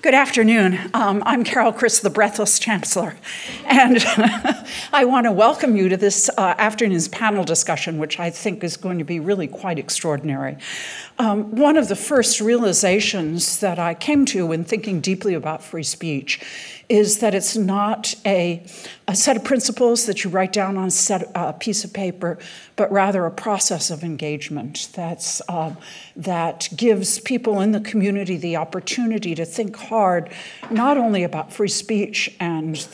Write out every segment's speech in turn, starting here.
Good afternoon. I'm Carol Christ, the Breathless Chancellor, and I want to welcome you to this afternoon's panel discussion, which I think is going to be really quite extraordinary. One of the first realizations that I came to when thinking deeply about free speech is that it's not a set of principles that you write down on a piece of paper, but rather a process of engagement that gives people in the community the opportunity to think hard, not only about free speech and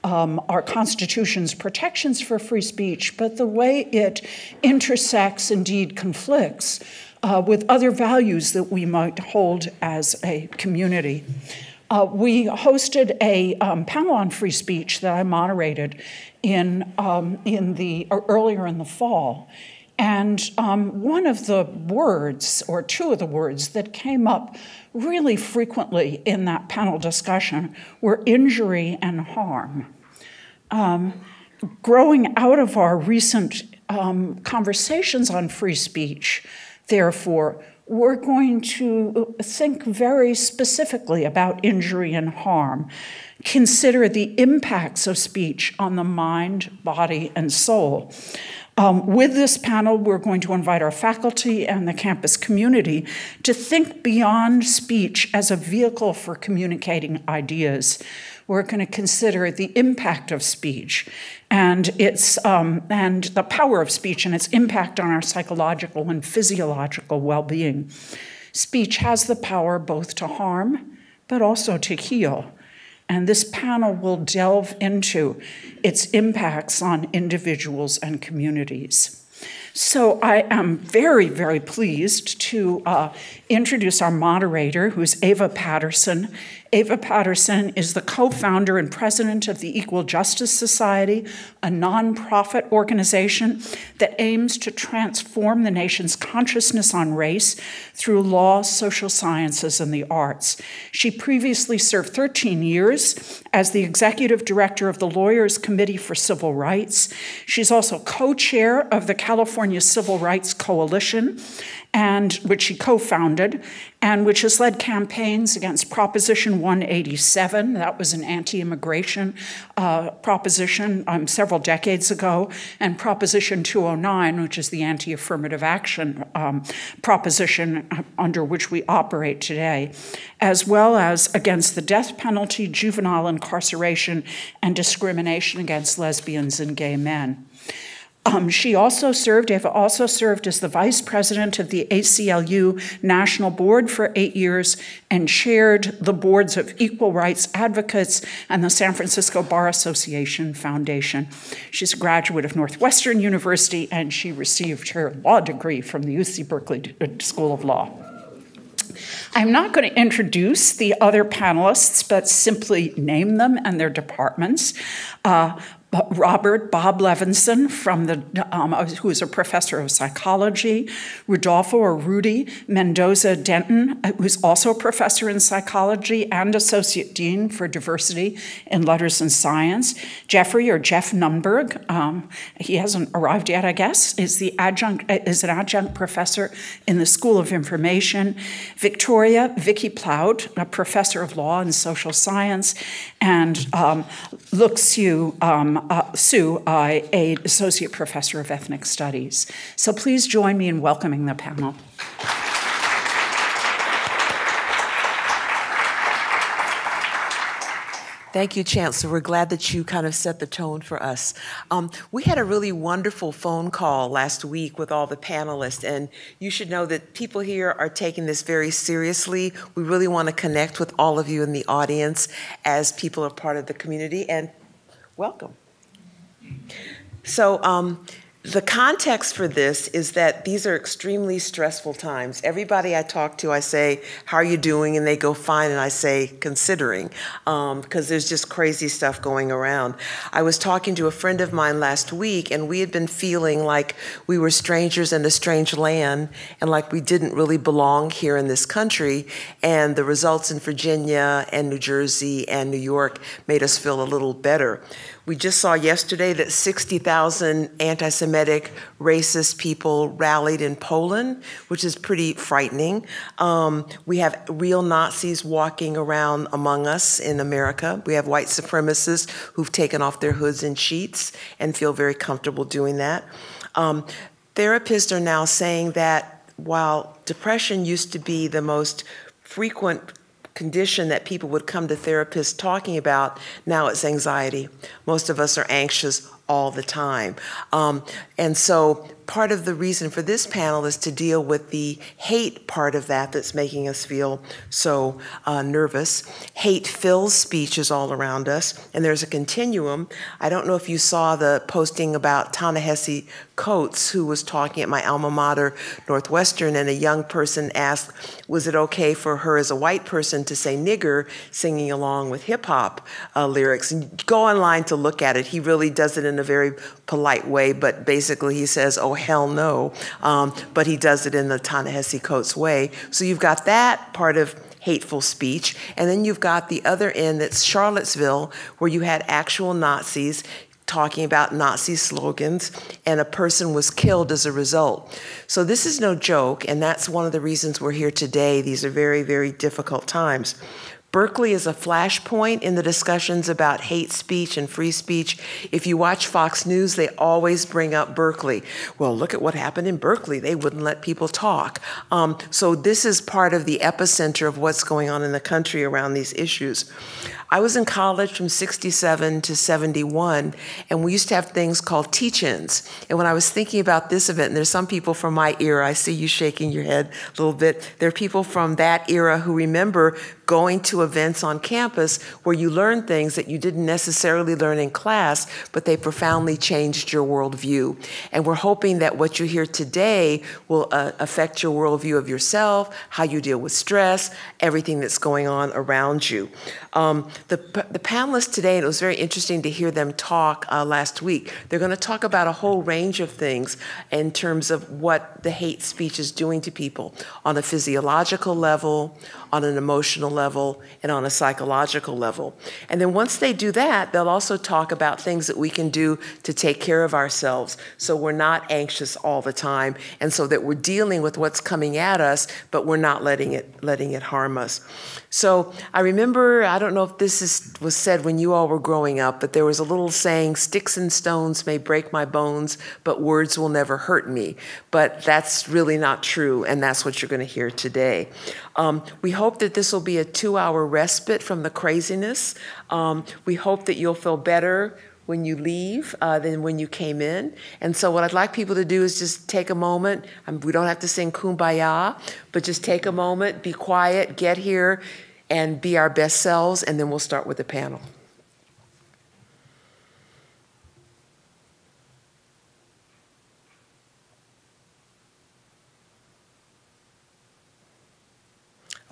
our Constitution's protections for free speech, but the way it intersects, indeed conflicts, with other values that we might hold as a community. We hosted a panel on free speech that I moderated earlier in the fall. And one of the words, or two of the words, that came up really frequently in that panel discussion were injury and harm. Growing out of our recent conversations on free speech, therefore, we're going to think very specifically about injury and harm, consider the impacts of speech on the mind, body, and soul. With this panel, we're going to invite our faculty and the campus community to think beyond speech as a vehicle for communicating ideas. We're going to consider the impact of speech and and the power of speech and its impact on our psychological and physiological well-being. Speech has the power both to harm, but also to heal. And this panel will delve into its impacts on individuals and communities. So I am very, very pleased to introduce our moderator, who's Ava Patterson. Ava Patterson is the co-founder and president of the Equal Justice Society, a nonprofit organization that aims to transform the nation's consciousness on race through law, social sciences, and the arts. She previously served 13 years as the executive director of the Lawyers Committee for Civil Rights. She's also co-chair of the California Civil Rights Coalition, which she co-founded, and which has led campaigns against Proposition 187. That was an anti-immigration proposition several decades ago, and Proposition 209, which is the anti-affirmative action proposition under which we operate today, as well as against the death penalty, juvenile incarceration, and discrimination against lesbians and gay men. Ava also served as the vice president of the ACLU National Board for 8 years and chaired the boards of Equal Rights Advocates and the San Francisco Bar Association Foundation. She's a graduate of Northwestern University, and she received her law degree from the UC Berkeley School of Law. I'm not going to introduce the other panelists, but simply name them and their departments. Robert Bob Levinson, who is a professor of psychology, Rudolfo or Rudy Mendoza Denton, who's also a professor in psychology and associate dean for diversity in letters and science, Jeffrey or Jeff Nunberg, he hasn't arrived yet, I guess, is an adjunct professor in the School of Information, Vicky Plout, a professor of law and social science, and Look Sue, an associate professor of ethnic studies. So please join me in welcoming the panel. Thank you, Chancellor. We're glad that you kind of set the tone for us. We had a really wonderful phone call last week with all the panelists, and you should know that people here are taking this very seriously. We really want to connect with all of you in the audience as people are part of the community, and welcome. So the context for this is that these are extremely stressful times. Everybody I talk to, I say, how are you doing? And they go, fine. And I say, considering, because there's just crazy stuff going around. I was talking to a friend of mine last week, and we had been feeling like we were strangers in a strange land and like we didn't really belong here in this country. And the results in Virginia and New Jersey and New York made us feel a little better. We just saw yesterday that 60,000 anti-Semitic, racist people rallied in Poland, which is pretty frightening. We have real Nazis walking around among us in America. We have white supremacists who've taken off their hoods and sheets and feel very comfortable doing that. Therapists are now saying that while depression used to be the most frequent condition that people would come to therapists talking about, now it's anxiety. Most of us are anxious all the time. And so part of the reason for this panel is to deal with the hate part of that that's making us feel so nervous. Hate fills speeches all around us, and there's a continuum. I don't know if you saw the posting about Ta-Nehisi Coates, who was talking at my alma mater, Northwestern, and a young person asked, was it okay for her as a white person to say nigger, singing along with hip-hop lyrics? And go online to look at it. He really does it in a very polite way, but basically he says, oh, hell no. But he does it in the Ta-Nehisi Coates way. So you've got that part of hateful speech, and then you've got the other end that's Charlottesville, where you had actual Nazis talking about Nazi slogans, and a person was killed as a result. So this is no joke, and that's one of the reasons we're here today. These are very, very difficult times. Berkeley is a flashpoint in the discussions about hate speech and free speech. If you watch Fox News, they always bring up Berkeley. Well, look at what happened in Berkeley. They wouldn't let people talk. So this is part of the epicenter of what's going on in the country around these issues. I was in college from 67 to 71, and we used to have things called teach-ins. And when I was thinking about this event, and there's some people from my era, I see you shaking your head a little bit, there are people from that era who remember going to events on campus where you learn things that you didn't necessarily learn in class, but they profoundly changed your worldview. And we're hoping that what you hear today will affect your worldview of yourself, how you deal with stress, everything that's going on around you. The panelists today, and it was very interesting to hear them talk last week, they're going to talk about a whole range of things in terms of what the hate speech is doing to people on a physiological level, on an emotional level, and on a psychological level. And then once they do that, they'll also talk about things that we can do to take care of ourselves so we're not anxious all the time, and so that we're dealing with what's coming at us, but we're not letting it harm us. So I remember, I don't know if this was said when you all were growing up, but there was a little saying, sticks and stones may break my bones, but words will never hurt me. But that's really not true, and that's what you're going to hear today. We hope that this will be a 2-hour respite from the craziness. We hope that you'll feel better when you leave than when you came in. And so what I'd like people to do is just take a moment. We don't have to sing Kumbaya, but just take a moment, be quiet, get here, and be our best selves, and then we'll start with the panel.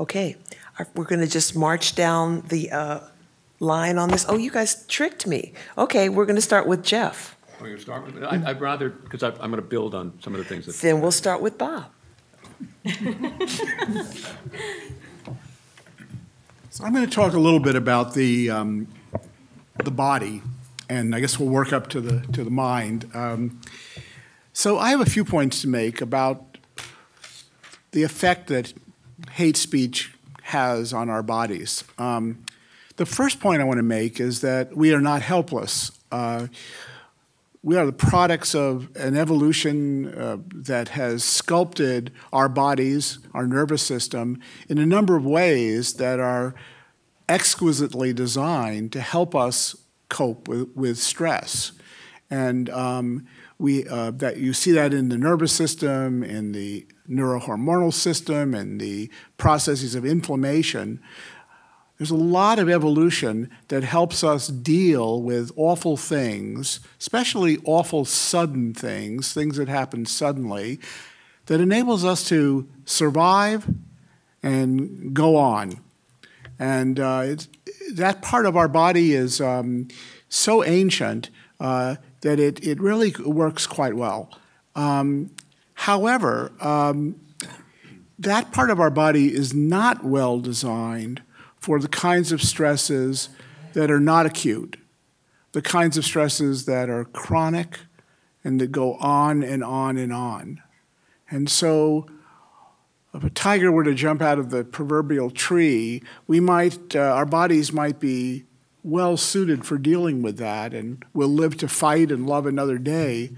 Okay, we're going to just march down the line on this. Oh, you guys tricked me. Okay, we're going to start with Jeff. We're going to start with, I'd rather, because I'm going to build on some of the things that... Then we'll start with Bob. So I'm going to talk a little bit about the body, and I guess we'll work up to the mind. So I have a few points to make about the effect that hate speech has on our bodies. The first point I want to make is that we are not helpless. We are the products of an evolution that has sculpted our bodies, our nervous system, in a number of ways that are exquisitely designed to help us cope with stress. And that you see that in the nervous system, in the neurohormonal system, and the processes of inflammation. There's a lot of evolution that helps us deal with awful things, especially awful sudden things that happen suddenly, that enables us to survive and go on. And that part of our body is so ancient that it really works quite well. However, that part of our body is not well designed for the kinds of stresses that are not acute. the kinds of stresses that are chronic and that go on and on and on. And so if a tiger were to jump out of the proverbial tree, our bodies might be well suited for dealing with that, and we'll live to fight and love another day.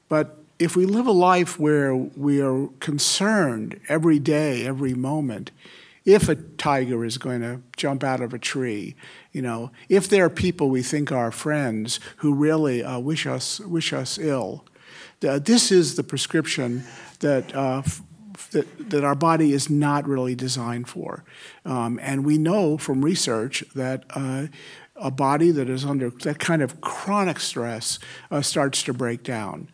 But if we live a life where we are concerned every day, every moment, if a tiger is going to jump out of a tree, if there are people we think are friends who really wish us ill, this is the prescription that our body is not really designed for. And we know from research that a body that is under that kind of chronic stress starts to break down.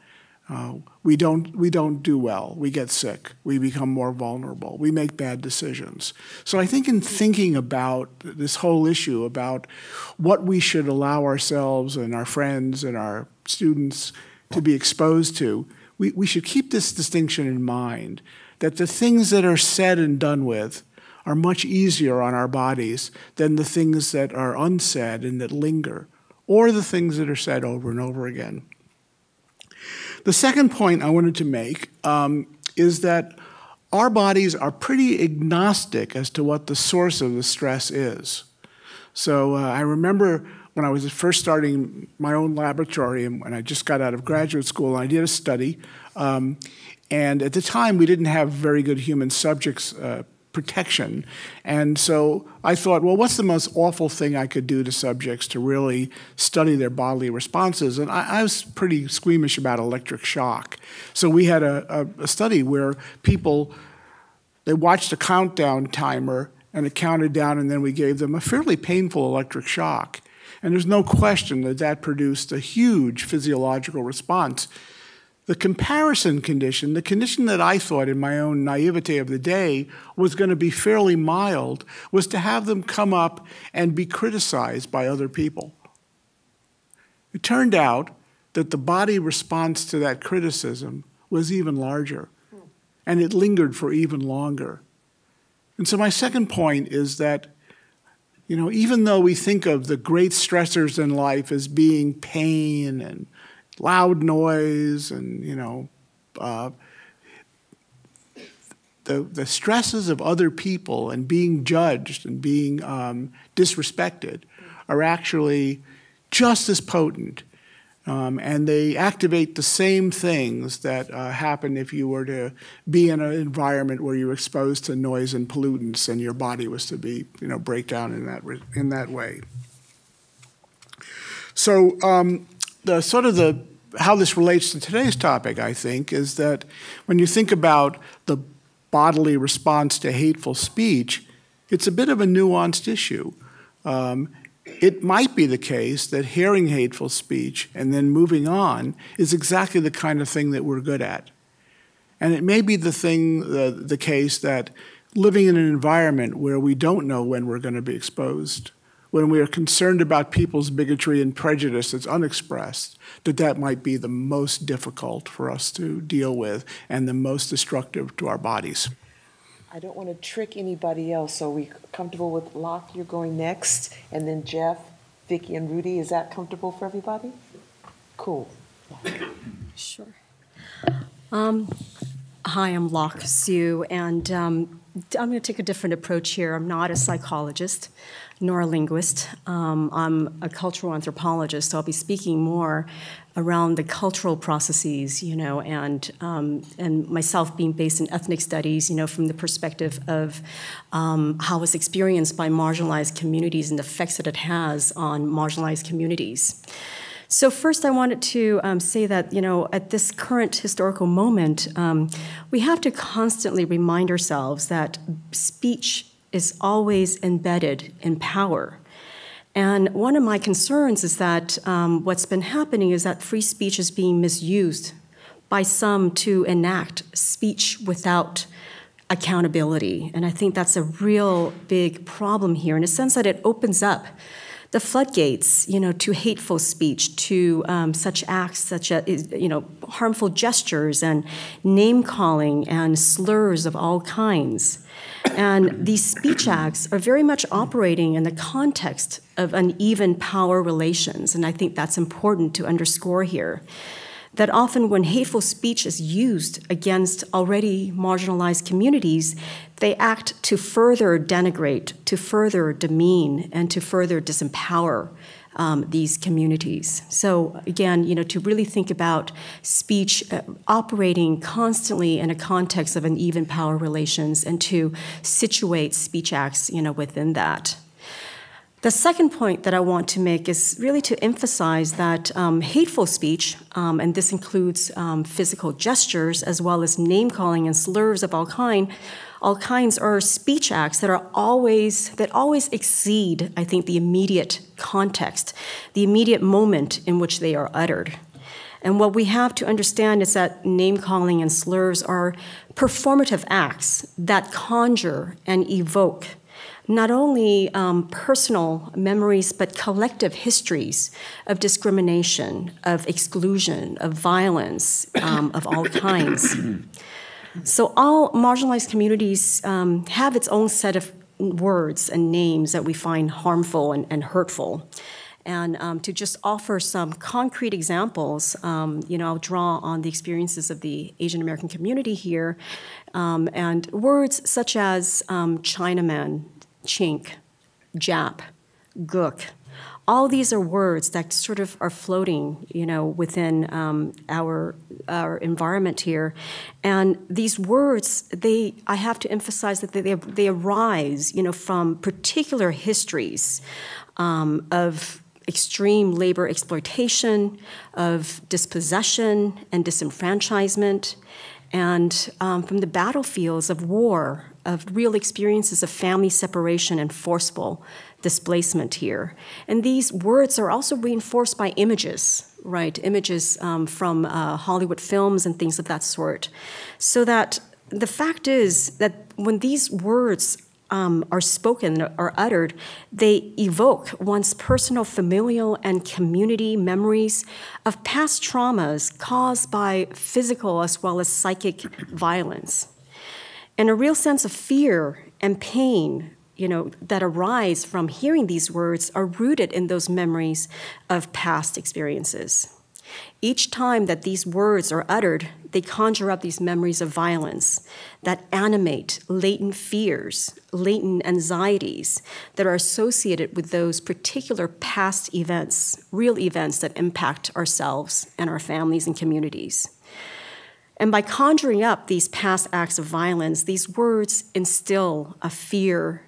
We don't do well. We get sick. We become more vulnerable. We make bad decisions. So I think in thinking about this whole issue about what we should allow ourselves and our friends and our students to be exposed to, we should keep this distinction in mind, that the things that are said and done with are much easier on our bodies than the things that are unsaid and that linger, or the things that are said over and over again. The second point I wanted to make is that our bodies are pretty agnostic as to what the source of the stress is. So I remember when I was first starting my own laboratory and when I just got out of graduate school, I did a study. And at the time, we didn't have very good human subjects protection. And so I thought, well, what's the most awful thing I could do to subjects to really study their bodily responses? And I was pretty squeamish about electric shock. So we had a study where they watched a countdown timer and it counted down, and then we gave them a fairly painful electric shock. And there's no question that that produced a huge physiological response. The comparison condition, the condition that I thought in my own naivete of the day was going to be fairly mild, was to have them come up and be criticized by other people. It turned out that the body response to that criticism was even larger, and it lingered for even longer. And so my second point is that, even though we think of the great stressors in life as being pain and loud noise and, the stresses of other people and being judged and being disrespected are actually just as potent. And they activate the same things that happen if you were to be in an environment where you're exposed to noise and pollutants and your body was to be, break down in that way. So how this relates to today's topic, I think, is that when you think about the bodily response to hateful speech, it's a bit of a nuanced issue. It might be the case that hearing hateful speech and then moving on is exactly the kind of thing that we're good at. And it may be the case that living in an environment where we don't know when we're going to be exposed, when we are concerned about people's bigotry and prejudice that's unexpressed, that might be the most difficult for us to deal with and the most destructive to our bodies. I don't want to trick anybody else, so are we comfortable with Locke? You're going next, and then Jeff, Vicki, and Rudy. Is that comfortable for everybody? Cool. Sure. Hi, I'm Locke Sue, and I'm going to take a different approach here. I'm not a psychologist nor a linguist. I'm a cultural anthropologist, so I'll be speaking more around the cultural processes, and myself being based in ethnic studies, from the perspective of how it's experienced by marginalized communities and the effects that it has on marginalized communities. So first I wanted to say that, at this current historical moment, we have to constantly remind ourselves that speech is always embedded in power. And one of my concerns is that what's been happening is that free speech is being misused by some to enact speech without accountability. And I think that's a real big problem here in a sense that it opens up the floodgates, to hateful speech, to such acts such as, harmful gestures and name calling and slurs of all kinds. And these speech acts are very much operating in the context of uneven power relations, and I think that's important to underscore here. That often when hateful speech is used against already marginalized communities, they act to further denigrate, to further demean, and to further disempower these communities. So again, to really think about speech operating constantly in a context of uneven power relations and to situate speech acts, within that. The second point that I want to make is really to emphasize that hateful speech, and this includes physical gestures as well as name-calling and slurs of all kinds are speech acts that always exceed, I think, the immediate context, the immediate moment in which they are uttered. And what we have to understand is that name-calling and slurs are performative acts that conjure and evoke not only personal memories, but collective histories of discrimination, of exclusion, of violence of all kinds. So all marginalized communities have its own set of words and names that we find harmful and hurtful. And to just offer some concrete examples, I'll draw on the experiences of the Asian American community here, and words such as Chinaman, chink, Jap, gook. All these are words that sort of are floating, within our environment here. And these words, I have to emphasize that they arise, from particular histories of extreme labor exploitation, of dispossession and disenfranchisement, and from the battlefields of war, of real experiences of family separation and forceful displacement here. And these words are also reinforced by images, right? Images from Hollywood films and things of that sort. So that the fact is that when these words are spoken or uttered, they evoke one's personal, familial, and community memories of past traumas caused by physical as well as psychic violence. And a real sense of fear and pain, that arise from hearing these words are rooted in those memories of past experiences. Each time that these words are uttered, they conjure up these memories of violence that animate latent fears, latent anxieties that are associated with those particular past events, real events that impact ourselves and our families and communities. And by conjuring up these past acts of violence, these words instill a fear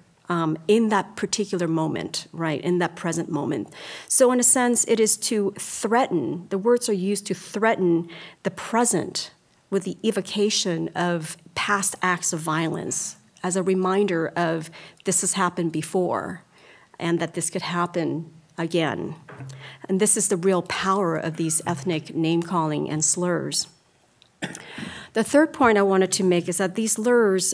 in that particular moment, right, in that present moment. So in a sense, it is to threaten, the words are used to threaten the present with the evocation of past acts of violence as a reminder of this has happened before and that this could happen again. And this is the real power of these ethnic name-calling and slurs. The third point I wanted to make is that these slurs,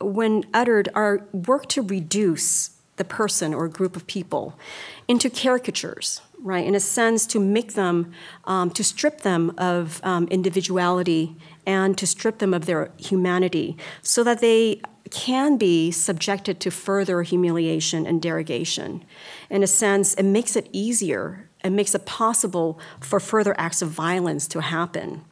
when uttered, work to reduce the person or group of people into caricatures, right? In a sense, to make them, to strip them of individuality and to strip them of their humanity so that they can be subjected to further humiliation and derogation. In a sense, it makes it easier and makes it possible for further acts of violence to happen.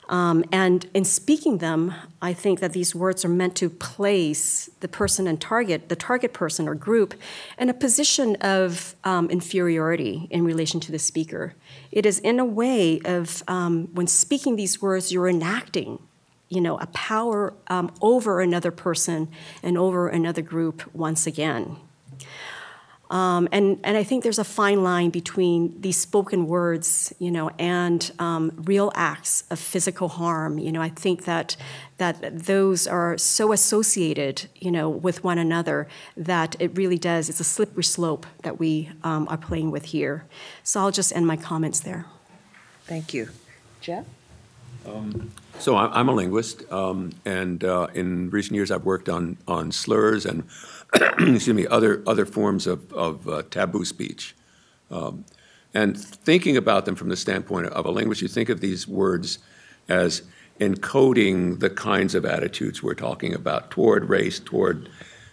And in speaking them, I think that these words are meant to place the person and the target person or group, in a position of inferiority in relation to the speaker. It is in a way of, when speaking these words, you're enacting, a power over another person and over another group once again. And I think there's a fine line between these spoken words, and real acts of physical harm. I think that those are so associated, with one another that it really does. It's a slippery slope that we are playing with here. So I'll just end my comments there. Thank you. Jeff? So I'm a linguist, and in recent years I've worked on slurs and excuse me, other forms of taboo speech. And thinking about them from the standpoint of a linguist, you think of these words as encoding the kinds of attitudes we're talking about toward race, toward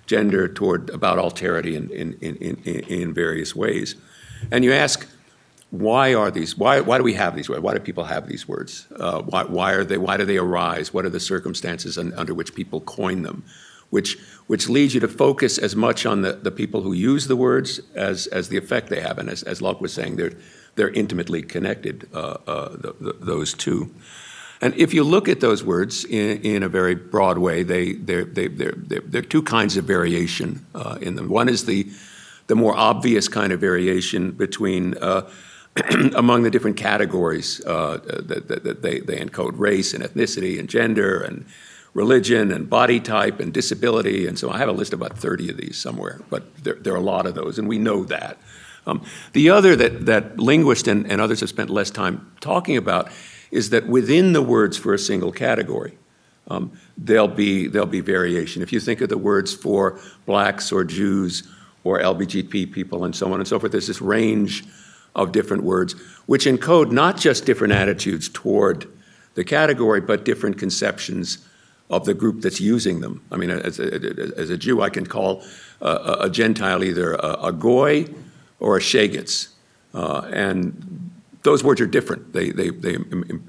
gender, about alterity in various ways. And you ask, why do we have these words? Why do people have these words? Why do they arise? What are the circumstances under which people coin them? Which leads you to focus as much on the people who use the words as the effect they have. And as Locke was saying, they're intimately connected, those two. And if you look at those words in a very broad way, there are two kinds of variation in them. One is the more obvious kind of variation between among the different categories that they encode: race and ethnicity and gender and religion and body type and disability. And so I have a list of about 30 of these somewhere, but there are a lot of those, and we know that. The other that linguists and others have spent less time talking about is that within the words for a single category, there'll be variation. If you think of the words for blacks or Jews or LGBT people and so on and so forth, there's this range of different words which encode not just different attitudes toward the category, but different conceptions of the group that's using them. I mean, as a Jew, I can call a Gentile either a goy or a shagitz, and those words are different. They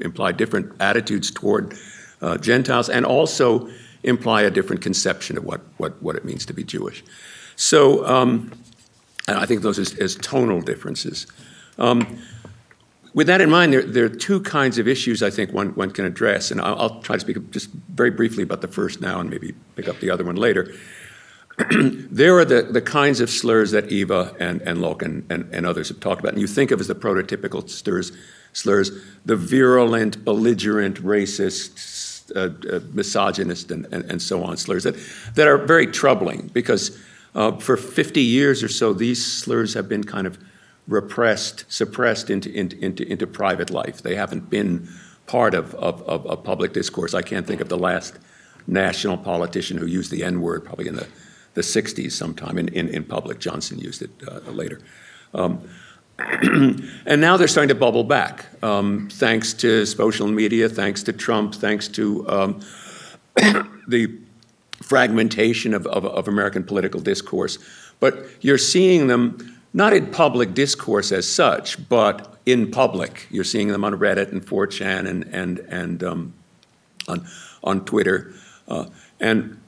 imply different attitudes toward Gentiles, and also imply a different conception of what it means to be Jewish. So, and I think those as tonal differences. With that in mind, there are two kinds of issues I think one can address, and I'll try to speak just very briefly about the first now and maybe pick up the other one later. There are the kinds of slurs that Eva and Locke and others have talked about, and you think of as the prototypical slurs, the virulent, belligerent, racist, misogynist, and so on slurs that are very troubling because for 50 years or so, these slurs have been kind of suppressed into private life. They haven't been part of public discourse. I can't think of the last national politician who used the N-word, probably in the 60s sometime in public. Johnson used it later. And now they're starting to bubble back, thanks to social media, thanks to Trump, thanks to the fragmentation of American political discourse. But you're seeing them not in public discourse as such, but in public. You're seeing them on Reddit and 4chan and on Twitter, and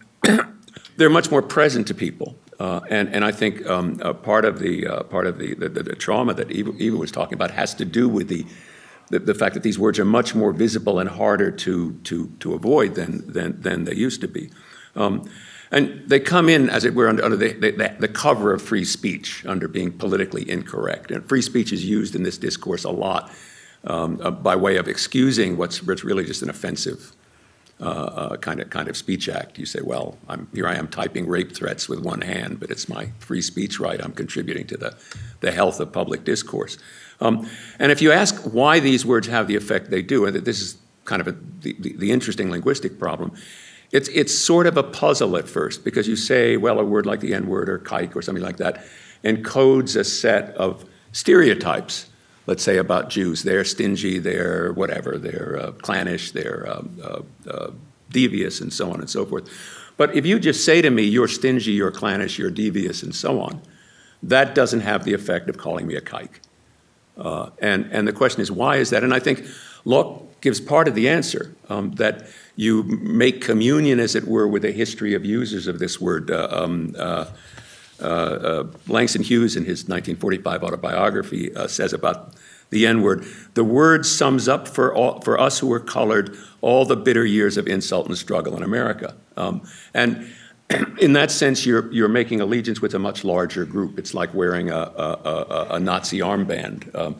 they're much more present to people. And I think part of the trauma that Eva was talking about has to do with the fact that these words are much more visible and harder to avoid than they used to be. And they come in, as it were, under the cover of free speech, under being politically incorrect. And free speech is used in this discourse a lot by way of excusing what's really just an offensive kind of speech act. You say, well, here I am typing rape threats with one hand, but it's my free speech right. I'm contributing to the health of public discourse. And if you ask why these words have the effect they do, and this is kind of the interesting linguistic problem, it's sort of a puzzle at first, because you say, well, a word like the N-word or kike or something like that encodes a set of stereotypes, let's say, about Jews. They're stingy, they're whatever, they're clannish, they're devious, and so on and so forth. But if you just say to me, you're stingy, you're clannish, you're devious, and so on, that doesn't have the effect of calling me a kike. And the question is, why is that? And I think Locke gives part of the answer, that you make communion, as it were, with a history of users of this word. Langston Hughes, in his 1945 autobiography, says about the N-word, the word sums up for us who are colored all the bitter years of insult and struggle in America. And in that sense, you're making allegiance with a much larger group. It's like wearing a Nazi armband.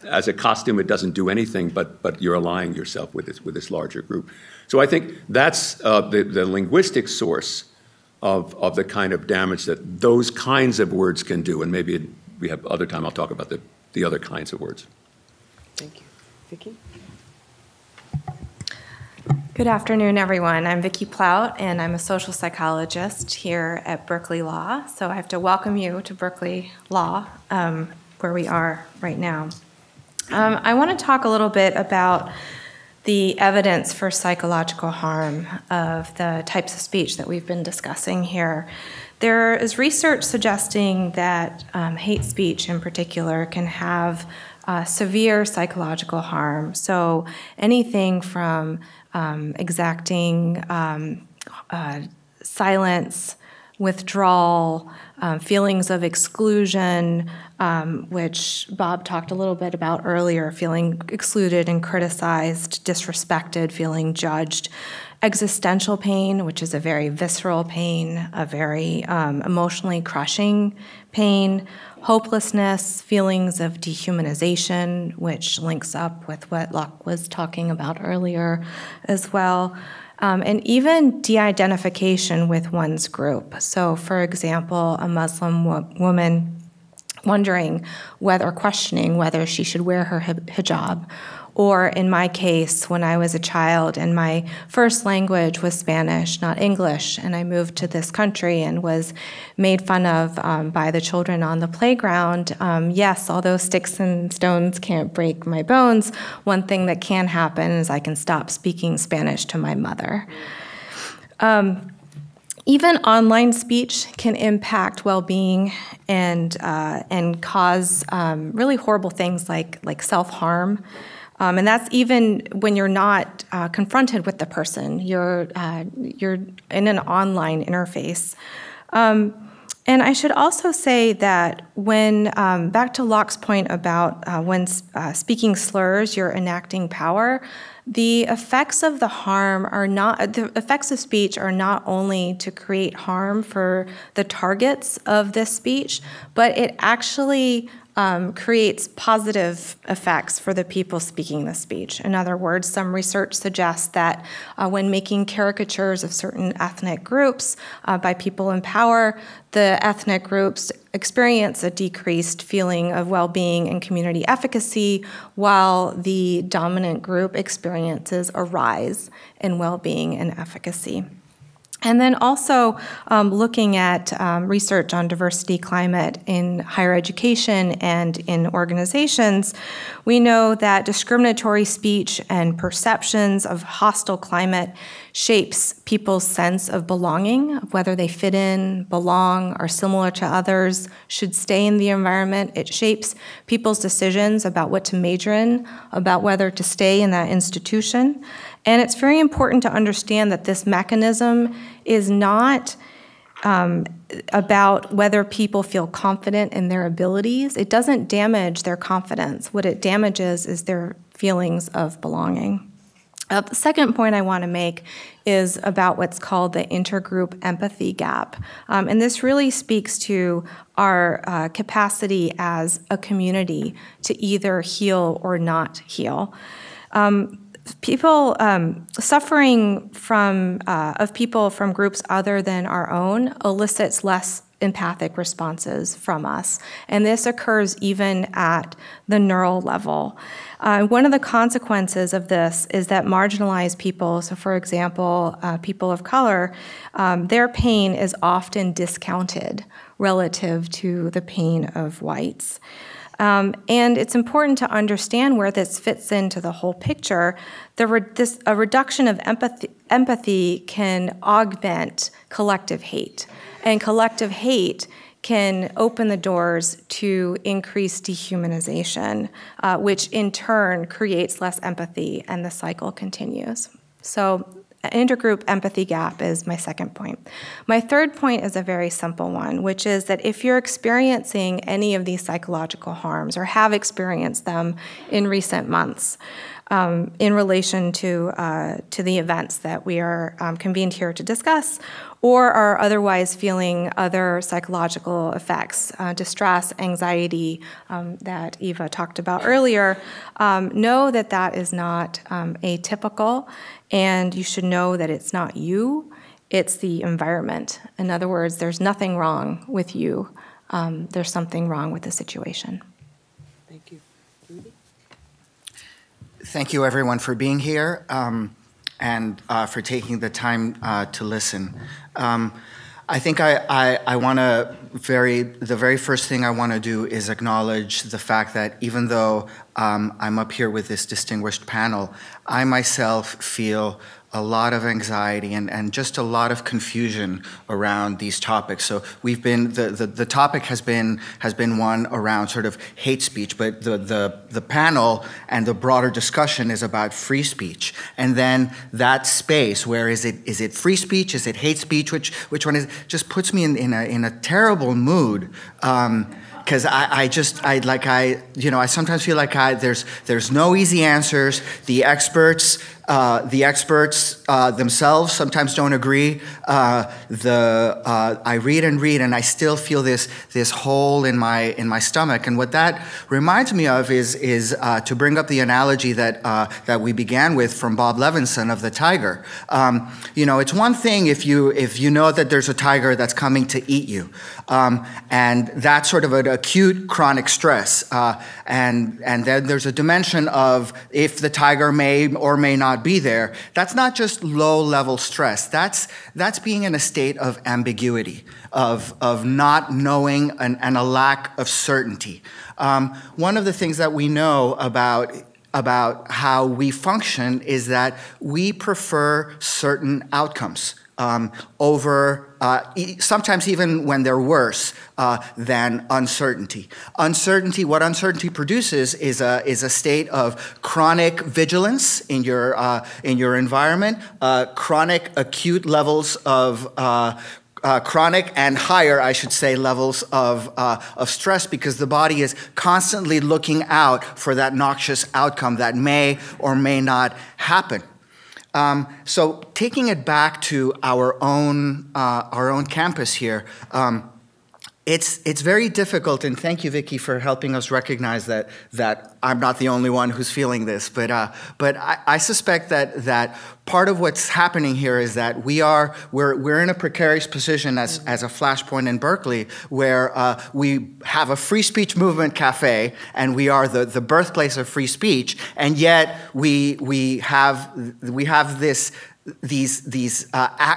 As a costume, it doesn't do anything, but you're allying yourself with this larger group. So I think that's the linguistic source of the kind of damage that those kinds of words can do. And maybe we have other time, I'll talk about the other kinds of words. Thank you. Vicki? Good afternoon, everyone. I'm Vicki Plout, and I'm a social psychologist here at Berkeley Law. So I have to welcome you to Berkeley Law, where we are right now. I want to talk a little bit about the evidence for psychological harm of the types of speech that we've been discussing here. There is research suggesting that hate speech in particular can have severe psychological harm. So anything from exacting silence, withdrawal, feelings of exclusion, which Bob talked a little bit about earlier, feeling excluded and criticized, disrespected, feeling judged, existential pain, which is a very visceral pain, a very emotionally crushing pain, hopelessness, feelings of dehumanization, which links up with what Locke was talking about earlier as well. And even de-identification with one's group. So, for example, a Muslim woman wondering whether, or questioning whether she should wear her hijab. Or in my case, when I was a child and my first language was Spanish, not English, and I moved to this country and was made fun of by the children on the playground. Yes, although sticks and stones can't break my bones, one thing that can happen is I can stop speaking Spanish to my mother. Even online speech can impact well-being and cause really horrible things like self-harm. And that's even when you're not confronted with the person. You're in an online interface. And I should also say that when, back to Locke's point about when speaking slurs, you're enacting power, the effects of the harm are not, the effects of speech are not only to create harm for the targets of this speech, but it actually creates positive effects for the people speaking the speech. In other words, some research suggests that when making caricatures of certain ethnic groups by people in power, the ethnic groups experience a decreased feeling of well-being and community efficacy, while the dominant group experiences a rise in well-being and efficacy. And then also looking at research on diversity climate in higher education and in organizations, we know that discriminatory speech and perceptions of hostile climate shapes people's sense of belonging, of whether they fit in, belong, are similar to others, should stay in the environment. It shapes people's decisions about what to major in, about whether to stay in that institution. And it's very important to understand that this mechanism is not about whether people feel confident in their abilities. It doesn't damage their confidence. What it damages is their feelings of belonging. The second point I want to make is about what's called the intergroup empathy gap. And this really speaks to our capacity as a community to either heal or not heal. People suffering from of people from groups other than our own elicits less empathic responses from us, and this occurs even at the neural level. One of the consequences of this is that marginalized people, so for example, people of color, their pain is often discounted relative to the pain of whites. And it's important to understand where this fits into the whole picture. A reduction of empathy can augment collective hate, and collective hate can open the doors to increased dehumanization, which in turn creates less empathy, and the cycle continues. So intergroup empathy gap is my second point. My third point is a very simple one, which is that if you're experiencing any of these psychological harms or have experienced them in recent months, in relation to the events that we are convened here to discuss, or are otherwise feeling other psychological effects, distress, anxiety that Eva talked about earlier, know that that is not atypical, and you should know that it's not you, it's the environment. In other words, there's nothing wrong with you. There's something wrong with the situation. Thank you. Thank you, everyone, for being here and for taking the time to listen. I think I want to the very first thing I want to do is acknowledge the fact that even though I'm up here with this distinguished panel, I myself feel a lot of anxiety and just a lot of confusion around these topics. So we've been, the topic has been one around sort of hate speech, but the panel and the broader discussion is about free speech. And then that space, where is it free speech, is it hate speech, which one is, just puts me in a terrible mood. Because I sometimes feel like there's no easy answers. The experts themselves sometimes don't agree. I read and I still feel this hole in my stomach. And what that reminds me of is to bring up the analogy that we began with from Bob Levinson of the tiger. It's one thing if you know that there's a tiger that's coming to eat you, and that's sort of an acute chronic stress. And then there's a dimension of if the tiger may or may not be there. That's not just low-level stress. That's being in a state of ambiguity, of not knowing and a lack of certainty. One of the things that we know about how we function is that we prefer certain outcomes over sometimes even when they're worse than uncertainty. What uncertainty produces is a state of chronic vigilance in your environment, chronic acute levels of chronic and higher, I should say, levels of stress, because the body is constantly looking out for that noxious outcome that may or may not happen. So taking it back to our own campus here, it's very difficult, and thank you, Vicki, for helping us recognize that I'm not the only one who's feeling this. But I suspect that part of what's happening here is that we're in a precarious position as a flashpoint in Berkeley, where we have a free speech movement cafe, and we are the birthplace of free speech, and yet we have these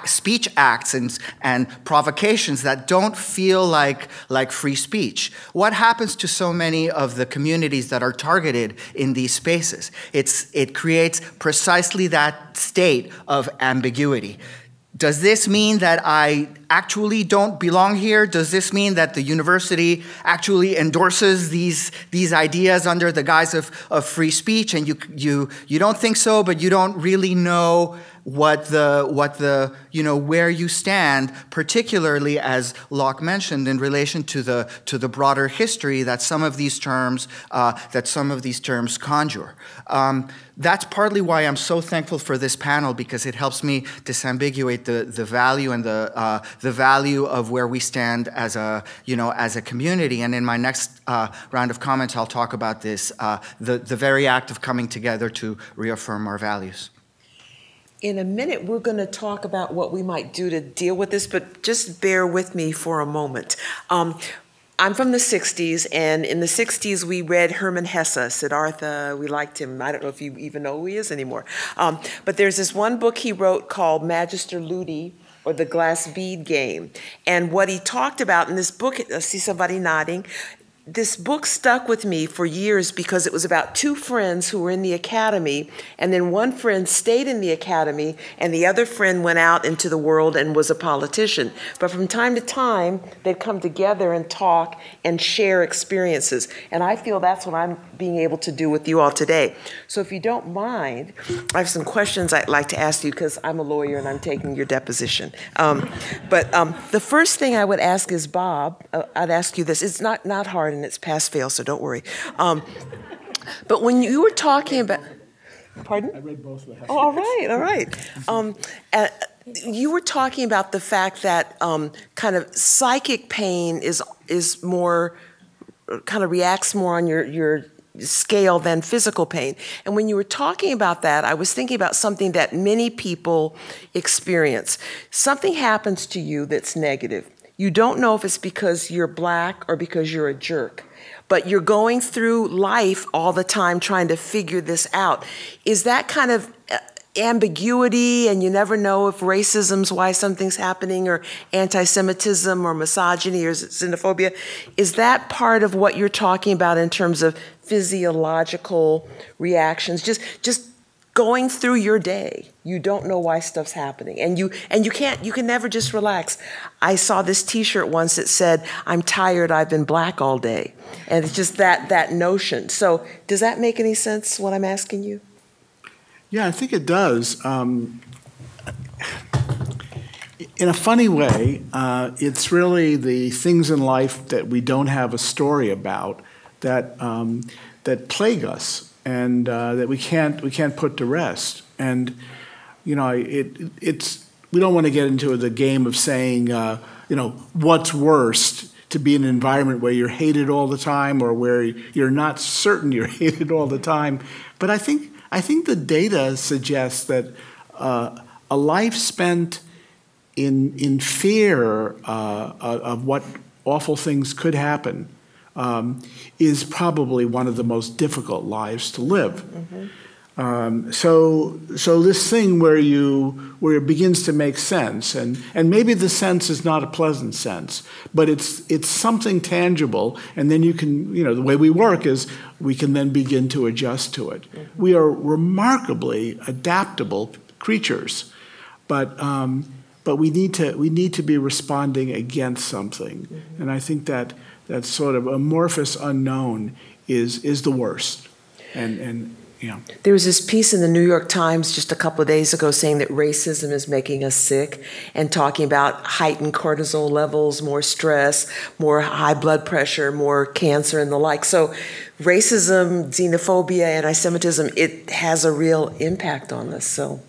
speech acts and provocations that don't feel like free speech. What happens to so many of the communities that are targeted in these spaces? It creates precisely that state of ambiguity. Does this mean that I actually don't belong here? Does this mean that the university actually endorses these ideas under the guise of free speech, and you don't think so, but you don't really know where you stand, particularly, as Locke mentioned, in relation to the broader history that some of these terms conjure. That's partly why I'm so thankful for this panel, because it helps me disambiguate the value and the value of where we stand as a community. And in my next round of comments, I'll talk about this, the very act of coming together to reaffirm our values. In a minute, we're going to talk about what we might do to deal with this, but just bear with me for a moment. I'm from the 60s, and in the 60s, we read Hermann Hesse, Siddhartha. We liked him. I don't know if you even know who he is anymore. But there's this one book he wrote called Magister Ludi, or The Glass Bead Game. And what he talked about in this book, I see somebody nodding, this book stuck with me for years because it was about two friends who were in the academy, and then one friend stayed in the academy, and the other friend went out into the world and was a politician. But from time to time, they'd come together and talk and share experiences. And I feel that's what I'm being able to do with you all today. So if you don't mind, I have some questions I'd like to ask you, because I'm a lawyer and I'm taking your deposition. But the first thing I would ask is, Bob, I'd ask you this. It's not hard, and it's pass-fail, so don't worry. But when you were talking about... Pardon? I read both of them. Oh, all right. You were talking about the fact that kind of psychic pain is more, kind of reacts more on your scale than physical pain. And when you were talking about that, I was thinking about something that many people experience. Something happens to you that's negative. You don't know if it's because you're black or because you're a jerk, but you're going through life all the time trying to figure this out. Is that kind of ambiguity, and you never know if racism's why something's happening, or anti-Semitism or misogyny or xenophobia? Is that part of what you're talking about in terms of physiological reactions, just going through your day. You don't know why stuff's happening, and you can never just relax. I saw this T-shirt once that said, "I'm tired, I've been black all day," and it's just that notion. So does that make any sense, what I'm asking you? Yeah, I think it does. In a funny way, it's really the things in life that we don't have a story about that plague us and that we can't put to rest. And we don't want to get into the game of saying what's worst, to be in an environment where you're hated all the time or where you're not certain you're hated all the time. But I think the data suggests that a life spent in fear of what awful things could happen is probably one of the most difficult lives to live. Mm-hmm. So this thing where it begins to make sense, and maybe the sense is not a pleasant sense, but it's something tangible, and then you can, the way we work is we can then begin to adjust to it. Mm-hmm. We are remarkably adaptable creatures, but we need to be responding against something, mm-hmm. and I think that sort of amorphous unknown is the worst, and. Yeah. There was this piece in the New York Times just a couple of days ago saying that racism is making us sick and talking about heightened cortisol levels, more stress, more high blood pressure, more cancer and the like. So racism, xenophobia, anti-Semitism, it has a real impact on us. So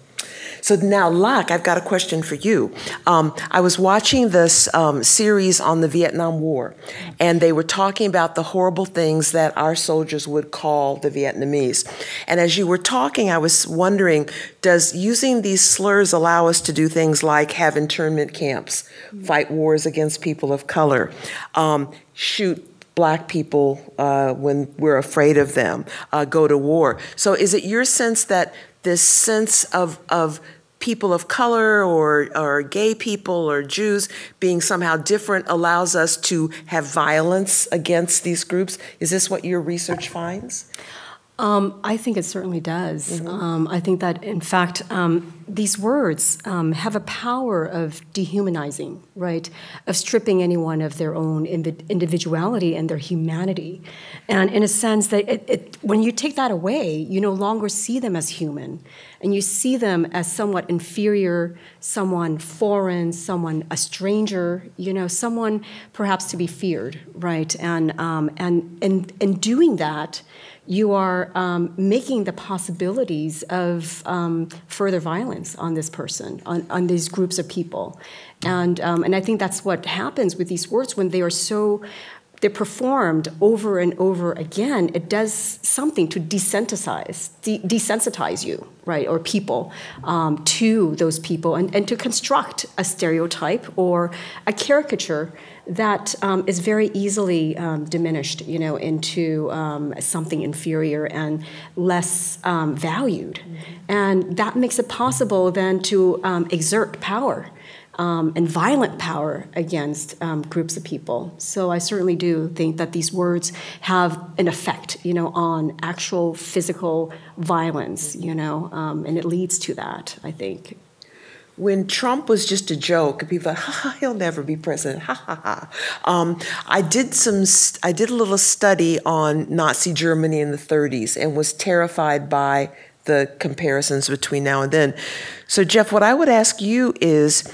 now, Locke, I've got a question for you. I was watching this series on the Vietnam War, and they were talking about the horrible things that our soldiers would call the Vietnamese. And as you were talking, I was wondering, does using these slurs allow us to do things like have internment camps, fight wars against people of color, shoot Black people when we're afraid of them, go to war? So is it your sense that this sense of people of color or gay people or Jews being somehow different allows us to have violence against these groups? Is this what your research finds? I think it certainly does. Mm-hmm. I think that, in fact, these words have a power of dehumanizing, right? Of stripping anyone of their own individuality and their humanity. And in a sense that when you take that away, you no longer see them as human. And you see them as somewhat inferior, someone foreign, a stranger, someone perhaps to be feared, right? And in doing that, you are making the possibilities of further violence on this person, on these groups of people. And I think that's what happens with these words when they're performed over and over again. It does something to desensitize you, right, or people to those people, and to construct a stereotype or a caricature that is very easily diminished, into something inferior and less valued. Mm-hmm. And that makes it possible then to exert power and violent power against groups of people. So I certainly do think that these words have an effect, on actual physical violence, and it leads to that, I think. When Trump was just a joke, people thought, he'll never be president, I did a little study on Nazi Germany in the 30s and was terrified by the comparisons between now and then. So Jeff, what I would ask you is,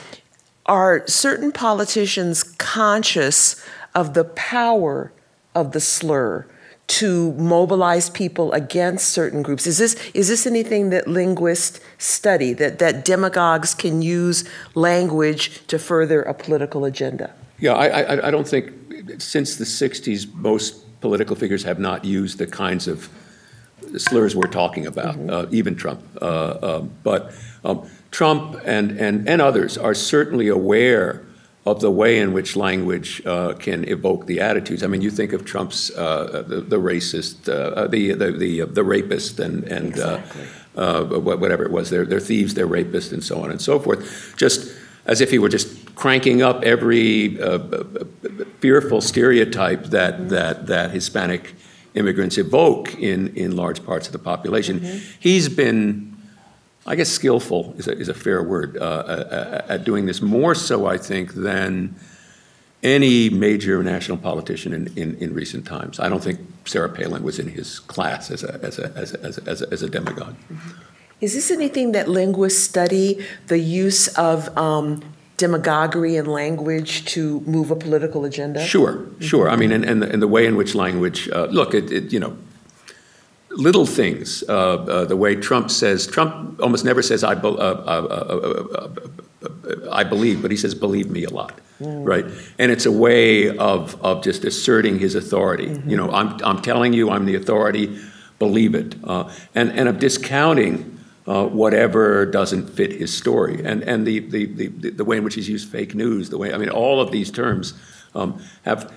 are certain politicians conscious of the power of the slur to mobilize people against certain groups? Is this anything that linguists study, that demagogues can use language to further a political agenda? Yeah, I don't think, since the 60s, most political figures have not used the kinds of slurs we're talking about, mm-hmm. Even Trump. But Trump and others are certainly aware of the way in which language can evoke the attitudes. I mean, you think of Trump's the racist, the rapist, and exactly. Whatever it was, they're thieves, they're rapists, and so on and so forth. Just as if he were just cranking up every fearful stereotype that Hispanic immigrants evoke in large parts of the population. He's been, I guess skillful is a fair word, at doing this, more so, I think, than any major national politician in recent times. I don't think Sarah Palin was in his class as a demagogue. Is this anything that linguists study, the use of demagoguery and language to move a political agenda? Sure. I mean, and the way in which language, look, little things, the way Trump almost never says, I believe, but he says, believe me a lot, right? And it's a way of just asserting his authority. You know, I'm telling you I'm the authority, believe it. And of discounting whatever doesn't fit his story. And the way in which he's used fake news, all of these terms have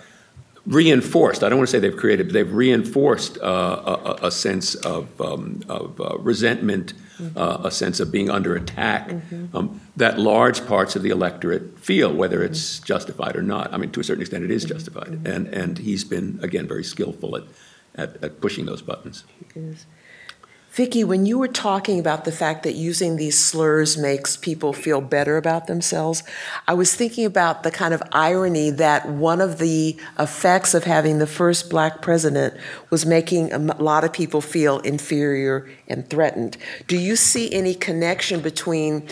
reinforced, I don't want to say they've created, but they've reinforced a sense of resentment, a sense of being under attack, that large parts of the electorate feel, whether it's justified or not. I mean, to a certain extent, it is justified. And he's been, again, very skillful at pushing those buttons. Vicki, when you were talking about the fact that using these slurs makes people feel better about themselves, I was thinking about the kind of irony that one of the effects of having the first Black president was making a lot of people feel inferior and threatened. Do you see any connection between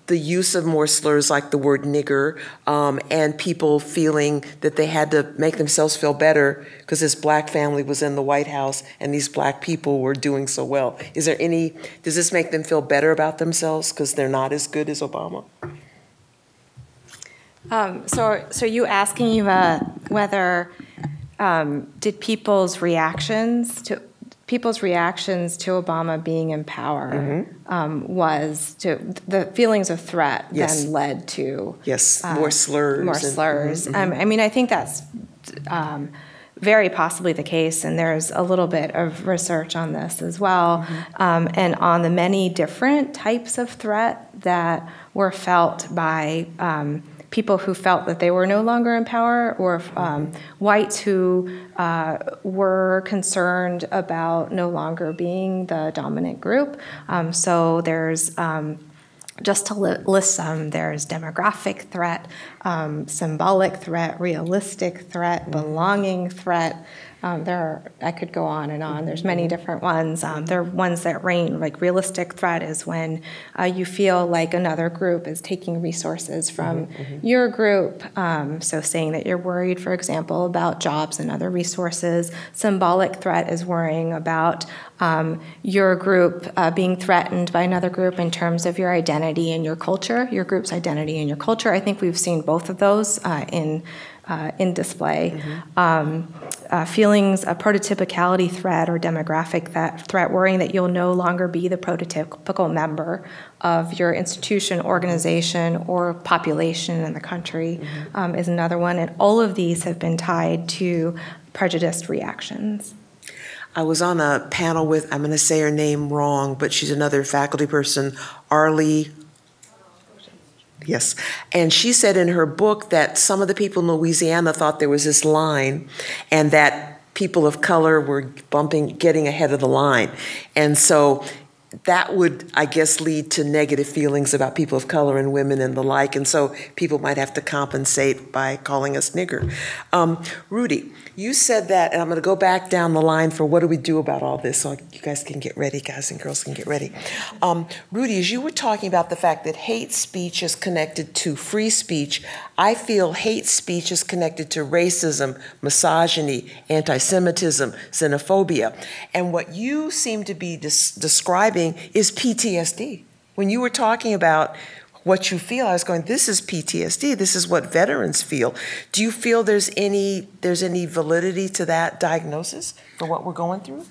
the use of more slurs like the word nigger and people feeling that they had to make themselves feel better because this Black family was in the White House and these Black people were doing so well? Does this make them feel better about themselves because they're not as good as Obama? So are you asking whether did people's reactions to Obama being in power was to the feelings of threat then led to more slurs. More slurs. I mean, I think that's very possibly the case, and there's a little bit of research on this as well, and on the many different types of threat that were felt by people who felt that they were no longer in power, or whites who were concerned about no longer being the dominant group. So there's, just to list some, there's demographic threat, symbolic threat, realistic threat, belonging threat. I could go on and on. There's many different ones. There are ones that range, like realistic threat is when you feel like another group is taking resources from your group. So saying that you're worried, for example, about jobs and other resources. Symbolic threat is worrying about your group being threatened by another group in terms of your identity and your culture, your group's identity and your culture. I think we've seen both of those in display. Feelings of prototypicality threat or demographic threat, worrying that you'll no longer be the prototypical member of your institution, organization, or population in the country is another one. And all of these have been tied to prejudiced reactions. I was on a panel with, I'm going to say her name wrong, but she's another faculty person, Arlie. Yes, and she said in her book that some of the people in Louisiana thought there was this line and that people of color were getting ahead of the line. And so that would, I guess, lead to negative feelings about people of color and women and the like. And so people might have to compensate by calling us nigger. Rudy, you said that, and I'm going to go back down the line for what do we do about all this, so you guys can get ready, guys and girls can get ready. Rudy, as you were talking about the fact that hate speech is connected to free speech, I feel hate speech is connected to racism, misogyny, anti-Semitism, xenophobia. And what you seem to be describing is PTSD. When you were talking about what you feel, I was going, this is PTSD. This is what veterans feel. Do you feel there's any validity to that diagnosis for what we're going through?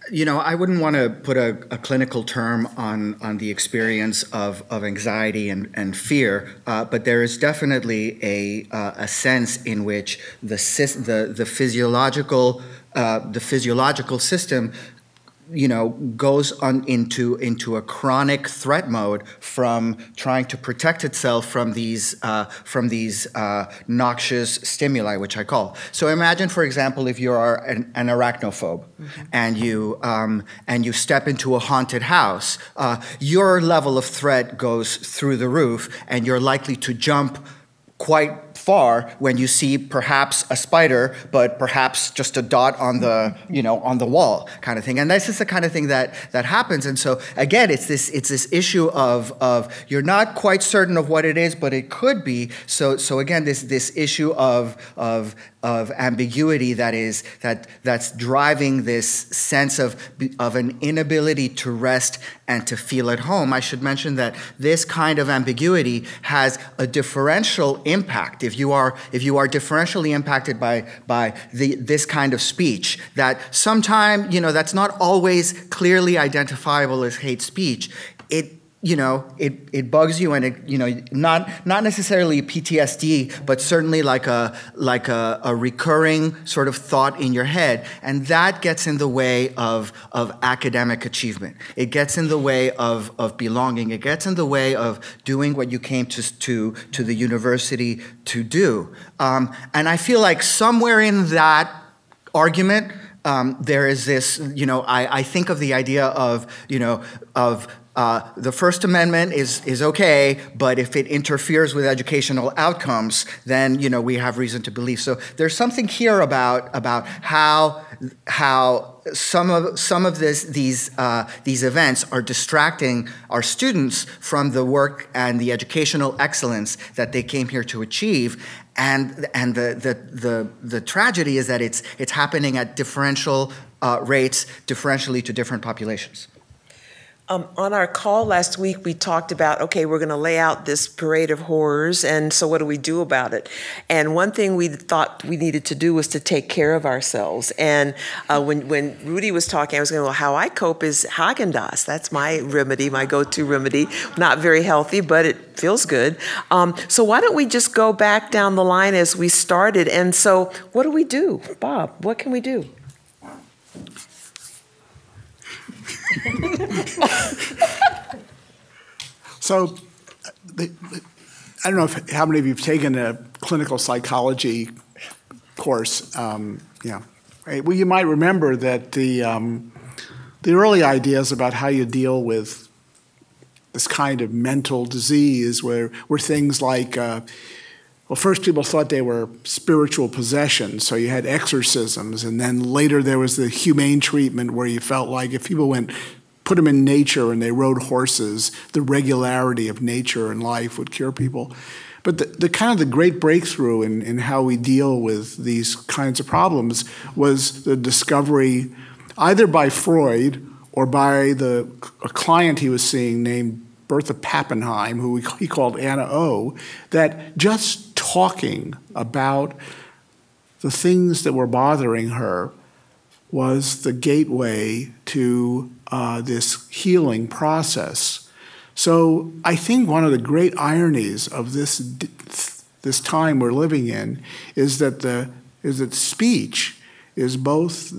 You know, I wouldn't want to put a clinical term on the experience of anxiety and fear, but there is definitely a sense in which the physiological system goes into a chronic threat mode from trying to protect itself from these noxious stimuli, which I call. So imagine, for example, if you are an arachnophobe, and you step into a haunted house, your level of threat goes through the roof, and you're likely to jump quite far when you see perhaps a spider, but perhaps just a dot on the wall kind of thing. And this is the kind of thing that happens. And so again, it's this issue of you're not quite certain of what it is, but it could be. So again, this issue of ambiguity that's driving this sense of an inability to rest and to feel at home. I should mention that this kind of ambiguity has a differential impact. If you are differentially impacted by this kind of speech, that sometimes that's not always clearly identifiable as hate speech, it bugs you, and it not necessarily PTSD, but certainly like a recurring sort of thought in your head, and that gets in the way of academic achievement. It gets in the way of belonging. It gets in the way of doing what you came to the university to do. And I feel like somewhere in that argument, there is this. I think of the idea of the First Amendment is okay, but if it interferes with educational outcomes, then we have reason to believe. So there's something here about how some of these events are distracting our students from the work and the educational excellence that they came here to achieve. And the tragedy is that it's happening at differential rates, differentially to different populations. On our call last week, we talked about, okay, we're going to lay out this parade of horrors, and so what do we do about it? And one thing we thought we needed to do was to take care of ourselves. And when Rudy was talking, I was going, well, how I cope is Haagen-Dazs. That's my remedy, my go-to remedy. Not very healthy, but it feels good. So why don't we just go back down the line as we started? And so what do we do? Bob, what can we do? So, I don't know how many of you have taken a clinical psychology course. Right? Well, you might remember that the early ideas about how you deal with this kind of mental disease were things like, first people thought they were spiritual possessions, so you had exorcisms, and then later there was the humane treatment where you felt like if people put them in nature and they rode horses, the regularity of nature and life would cure people. But the kind of the great breakthrough in how we deal with these kinds of problems was the discovery, either by Freud or by a client he was seeing named Bertha Pappenheim, who he called Anna O, that just talking about the things that were bothering her was the gateway to this healing process. So I think one of the great ironies of this time we're living in is that speech is both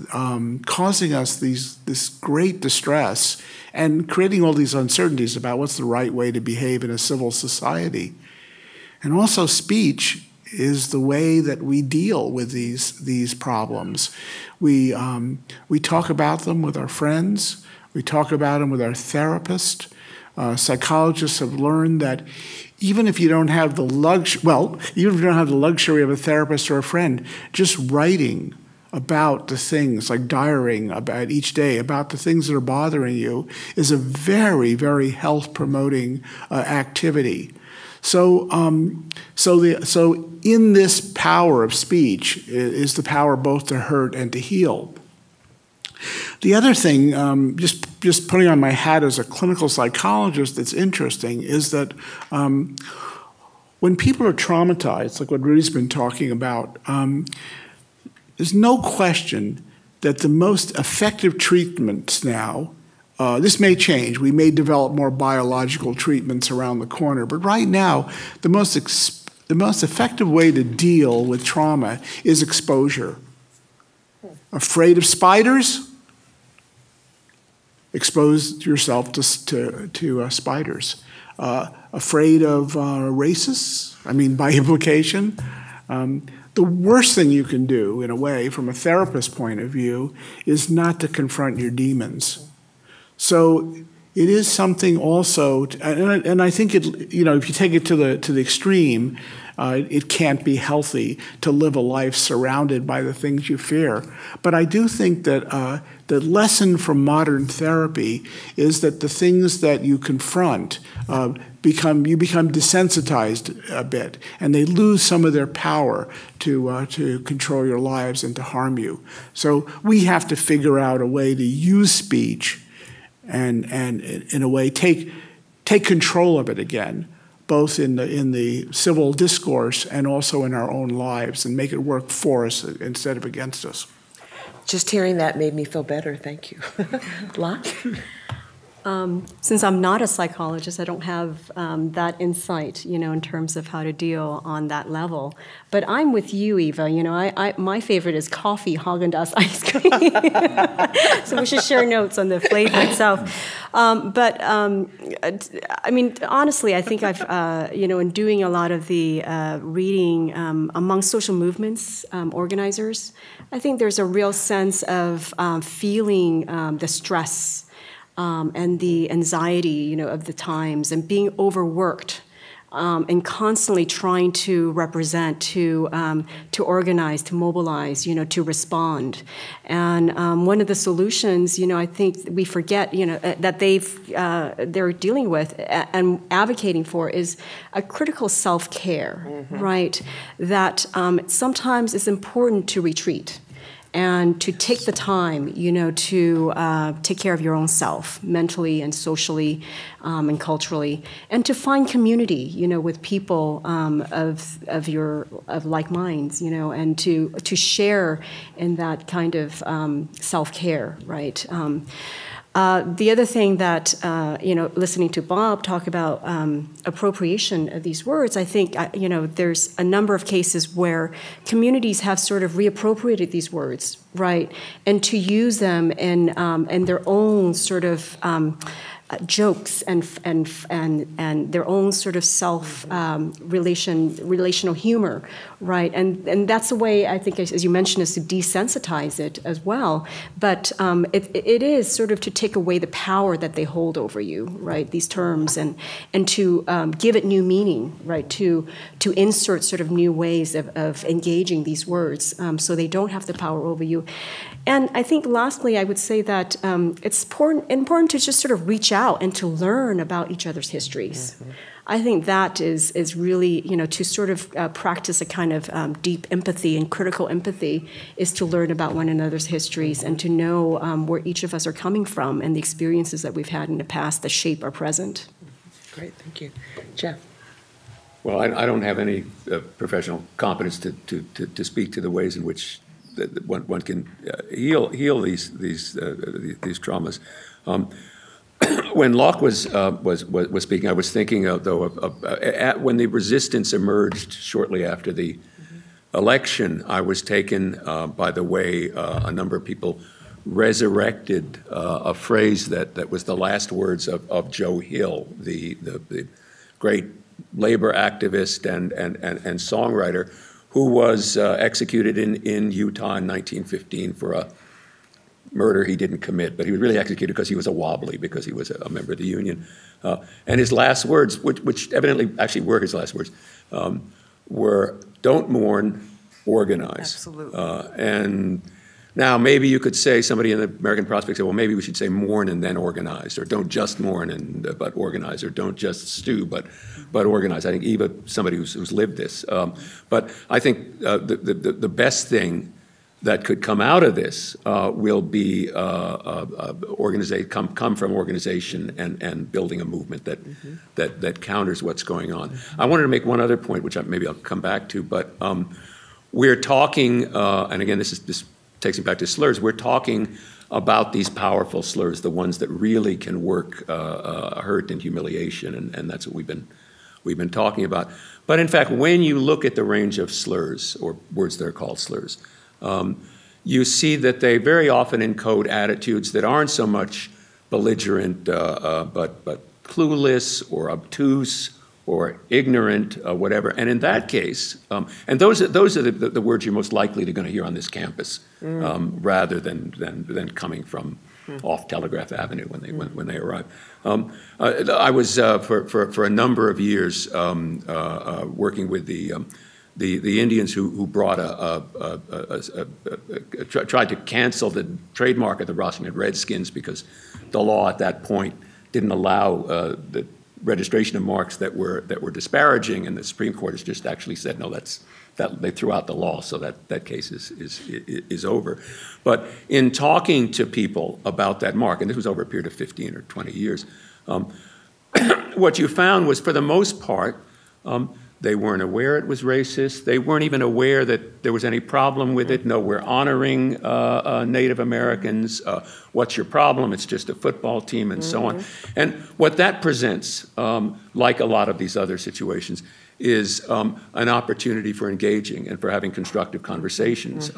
causing us this great distress and creating all these uncertainties about what's the right way to behave in a civil society. And also speech is the way that we deal with these problems. We talk about them with our friends. We talk about them with our therapist. Psychologists have learned that even if you don't have the luxury of a therapist or a friend, just writing about the things, like diarying about each day, about the things that are bothering you, is a very, very health-promoting activity. So in this power of speech is the power both to hurt and to heal. The other thing, just putting on my hat as a clinical psychologist that's interesting, is that when people are traumatized, like what Rudy's been talking about, there's no question that the most effective treatments now, this may change, we may develop more biological treatments around the corner, but right now, the most effective way to deal with trauma is exposure. Afraid of spiders? exposed yourself to spiders. Afraid of racists? I mean, by implication. The worst thing you can do, in a way, from a therapist's point of view, is not to confront your demons. So it is something also, and I think if you take it to the extreme, it can't be healthy to live a life surrounded by the things you fear. But I do think that the lesson from modern therapy is that the things that you confront become desensitized a bit, and they lose some of their power to control your lives and to harm you. So we have to figure out a way to use speech and in a way take control of it again, both in the civil discourse and also in our own lives, and make it work for us instead of against us. Just hearing that made me feel better. Thank you. Locke? Since I'm not a psychologist, I don't have that insight, in terms of how to deal on that level. But I'm with you, Eva. My favorite is coffee, Haagen-Dazs ice cream. So we should share notes on the flavor itself. I mean, honestly, I think I've, in doing a lot of the reading among social movements organizers, I think there's a real sense of feeling the stress and the anxiety, of the times, and being overworked, and constantly trying to represent, to organize, to mobilize, to respond. And one of the solutions, I think we forget, that they're dealing with and advocating for is a critical self-care, right? That sometimes it's important to retreat and to take the time, to take care of your own self, mentally and socially and culturally, and to find community, with people of like minds, and to share in that kind of self-care, right? The other thing that, listening to Bob talk about appropriation of these words, I think, there's a number of cases where communities have sort of reappropriated these words, right, and to use them in their own sort of jokes and their own sort of relational humor, right? And that's a way, I think, as you mentioned, is to desensitize it as well. But it is sort of to take away the power that they hold over you, right? These terms, and to give it new meaning, right? To insert sort of new ways of engaging these words, so they don't have the power over you. And I think, lastly, I would say that it's important to just sort of reach out and to learn about each other's histories. Mm-hmm. I think that is really, to sort of practice a kind of deep empathy and critical empathy is to learn about one another's histories and to know where each of us are coming from and the experiences that we've had in the past that shape our present. Great, thank you. Jeff? Well, I don't have any professional competence to speak to the ways in which one can heal these traumas. When Locke was speaking, I was thinking of when the resistance emerged shortly after the election. I was taken by the way a number of people resurrected a phrase that was the last words of Joe Hill, the great labor activist and songwriter, who was executed in Utah in 1915 for a murder he didn't commit, but he was really executed because he was a wobbly, because he was a member of the union. And his last words, which evidently actually were his last words, were, "Don't mourn, organize." Absolutely. And now maybe you could say, somebody in the American Prospect said, well, maybe we should say mourn and then organize, or don't just mourn but organize, or don't just stew but organize. I think Eva, somebody who's lived this. But I think the best thing that could come out of this will be come from organization and building a movement that counters what's going on. I wanted to make one other point, which maybe I'll come back to, but we're talking, and again, this takes me back to slurs, we're talking about these powerful slurs, the ones that really can work hurt and humiliation, and that's what we've been talking about. But in fact, when you look at the range of slurs, or words that are called slurs, you see that they very often encode attitudes that aren't so much belligerent, but clueless or obtuse or ignorant, whatever. And in that case, and those are the words you're most likely to going to hear on this campus, rather than coming from off Telegraph Avenue when they arrive. I was for a number of years working with the Indians who brought tried to cancel the trademark of the Washington Redskins because the law at that point didn't allow the registration of marks that were disparaging, and the Supreme Court has just actually said no, that they threw out the law, so that case is over. But in talking to people about that mark, and this was over a period of 15 or 20 years, what you found was, for the most part, they weren't aware it was racist. They weren't even aware that there was any problem with it. No, we're honoring Native Americans. What's your problem? It's just a football team, and so on. And what that presents, like a lot of these other situations, is an opportunity for engaging and for having constructive conversations.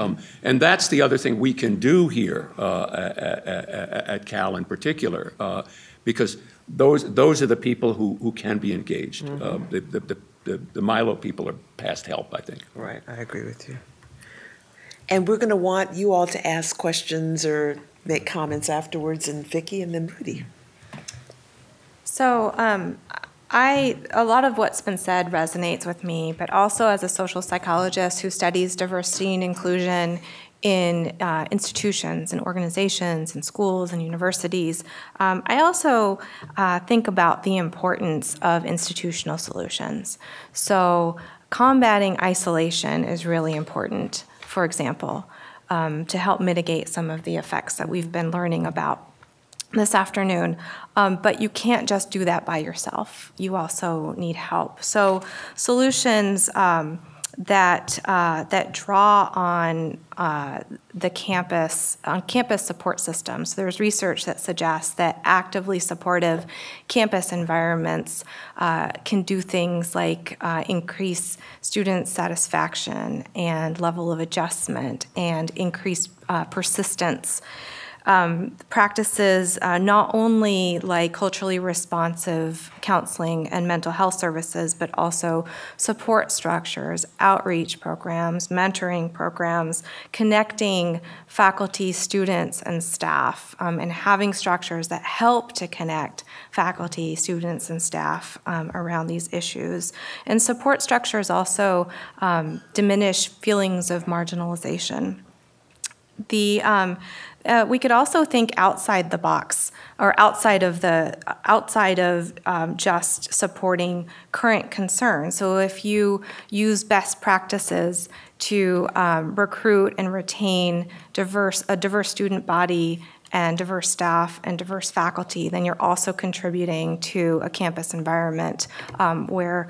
And that's the other thing we can do here at Cal in particular, because those are the people who can be engaged. The Milo people are past help, I think. Right, I agree with you. And we're going to want you all to ask questions or make comments afterwards, and Vicki and then Rudy. So a lot of what's been said resonates with me, but also as a social psychologist who studies diversity and inclusion in institutions and organizations and schools and universities, I also think about the importance of institutional solutions. So combating isolation is really important, for example, to help mitigate some of the effects that we've been learning about this afternoon. But you can't just do that by yourself. You also need help. So solutions that draw on the campus support systems. So there's research that suggests that actively supportive campus environments can do things like increase student satisfaction and level of adjustment and increase persistence. Practices not only like culturally responsive counseling and mental health services, but also support structures, outreach programs, mentoring programs, connecting faculty, students, and staff, and having structures that help to connect faculty, students, and staff around these issues. And support structures also diminish feelings of marginalization. We could also think outside the box, or outside of just supporting current concerns. So if you use best practices to recruit and retain a diverse student body and diverse staff and diverse faculty, then you're also contributing to a campus environment where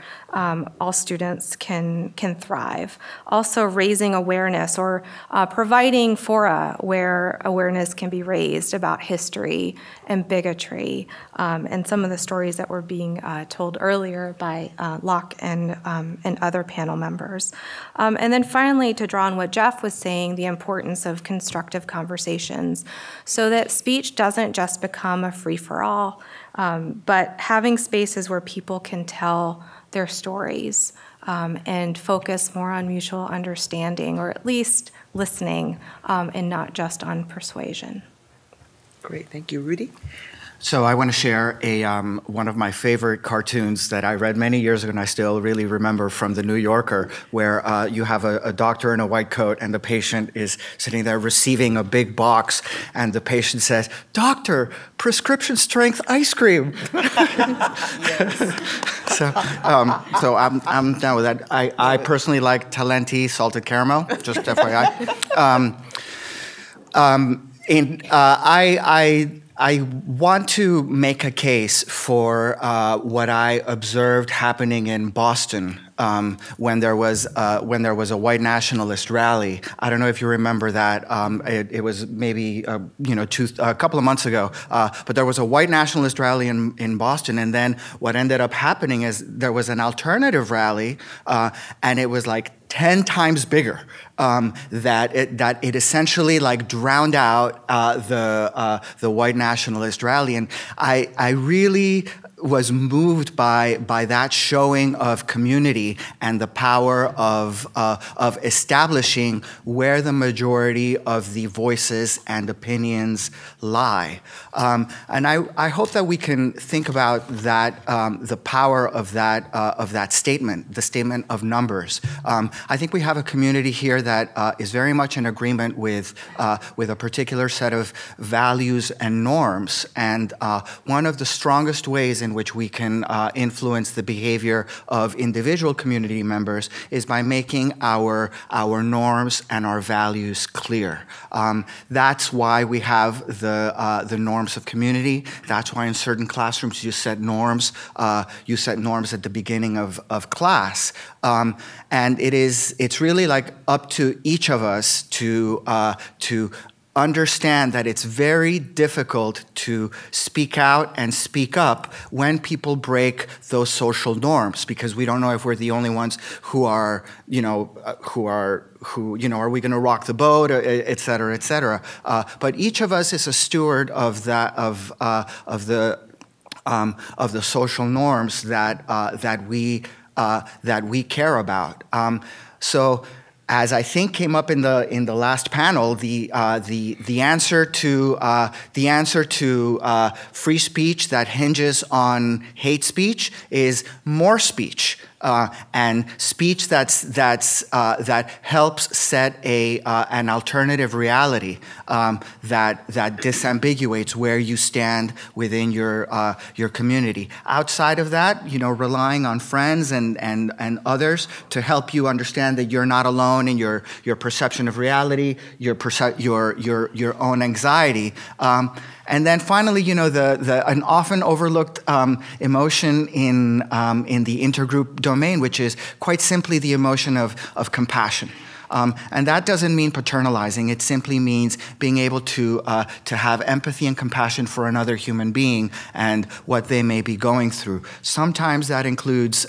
all students can thrive. Also raising awareness or providing fora where awareness can be raised about history and bigotry and some of the stories that were being told earlier by Locke and other panel members. And then finally, to draw on what Jeff was saying, the importance of constructive conversations so that speech doesn't just become a free-for-all, but having spaces where people can tell their stories and focus more on mutual understanding, or at least listening, and not just on persuasion. Great, thank you. Rudy? So I want to share one of my favorite cartoons that I read many years ago, and I still really remember, from The New Yorker, where you have a doctor in a white coat, and the patient is sitting there receiving a big box, and the patient says, "Doctor, prescription strength ice cream." So I'm down with that. I personally like Talenti salted caramel, just FYI. I want to make a case for what I observed happening in Boston when there was a white nationalist rally. I don't know if you remember that. It was maybe a couple of months ago. But there was a white nationalist rally in Boston, and then what ended up happening is there was an alternative rally, and it was like 10 times bigger, that it essentially like drowned out the white nationalist rally. And I really was moved by that showing of community and the power of establishing where the majority of the voices and opinions lie. And I hope that we can think about that, the power of that statement, the statement of numbers. I think we have a community here that is very much in agreement with a particular set of values and norms. And one of the strongest ways in which we can influence the behavior of individual community members is by making our norms and our values clear. That's why we have the norms of community. That's why in certain classrooms you set norms. You set norms at the beginning of class. And it's really like up to each of us to understand that it's very difficult to speak out and speak up when people break those social norms, because we don't know if we're the only ones who are we going to rock the boat, et cetera, et cetera. But each of us is a steward of the social norms that we care about. So, as I think came up in the last panel, the answer to free speech that hinges on hate speech is more speech. And speech that helps set an alternative reality that disambiguates where you stand within your community. Outside of that, relying on friends and others to help you understand that you're not alone in your perception of reality, your own anxiety. And then finally, an often overlooked emotion in the intergroup domain, which is quite simply the emotion of compassion. And that doesn't mean paternalizing. It simply means being able to have empathy and compassion for another human being and what they may be going through. Sometimes that includes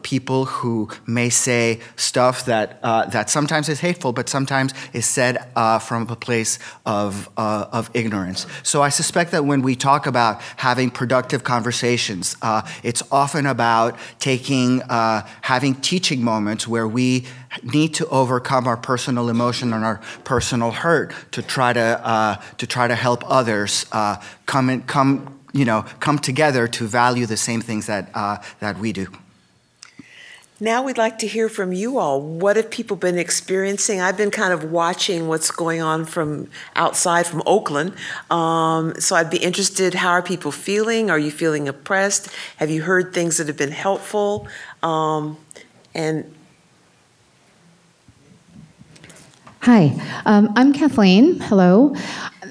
people who may say stuff that sometimes is hateful, but sometimes is said from a place of ignorance. So I suspect that when we talk about having productive conversations, it's often about having teaching moments where we need to overcome our personal emotion and our personal hurt to try to help others come together to value the same things that we do. Now we'd like to hear from you all. What have people been experiencing? I've been kind of watching what's going on from outside, from Oakland. So I'd be interested, how are people feeling? Are you feeling oppressed? Have you heard things that have been helpful? Hi, I'm Kathleen. Hello.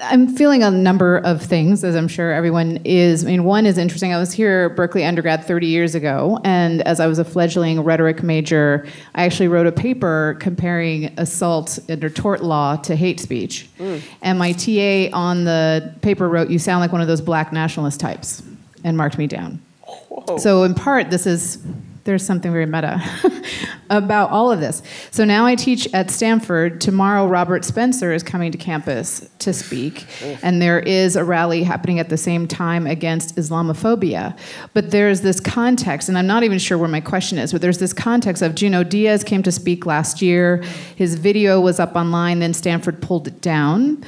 I'm feeling a number of things, as I'm sure everyone is. One is interesting. I was here at Berkeley undergrad 30 years ago, and as I was a fledgling rhetoric major, I actually wrote a paper comparing assault under tort law to hate speech. And my TA on the paper wrote, "You sound like one of those black nationalist types," and marked me down. Whoa. So in part, there's something very meta about all of this. So now I teach at Stanford. Tomorrow, Robert Spencer is coming to campus to speak, and there is a rally happening at the same time against Islamophobia. But there's this context, and I'm not even sure where my question is, but there's this context of Junot Diaz came to speak last year. His video was up online, then Stanford pulled it down,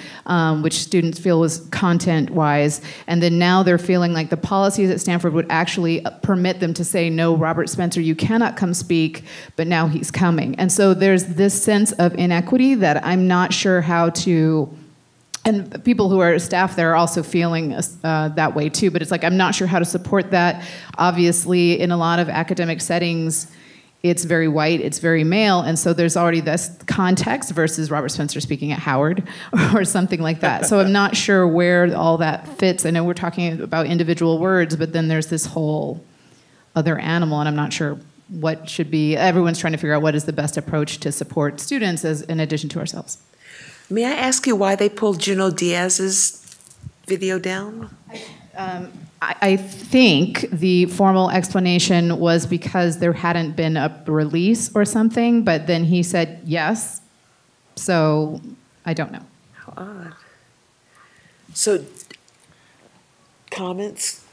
which students feel was content-wise, and then now they're feeling like the policies at Stanford would actually permit them to say, no, Robert Spencer, you cannot come speak, but now he's coming. And so there's this sense of inequity that I'm not sure how to, and people who are staff there are also feeling that way too, but it's like I'm not sure how to support that. Obviously, in a lot of academic settings, it's very white, it's very male, and so there's already this context versus Robert Spencer speaking at Howard or something like that. So I'm not sure where all that fits. I know we're talking about individual words, but then there's this whole other animal, and I'm not sure what should be. Everyone's trying to figure out what is the best approach to support students as in addition to ourselves. May I ask you why they pulled Junot Diaz's video down? I think the formal explanation was because there hadn't been a release or something, but then he said yes. So I don't know. How odd. So, comments?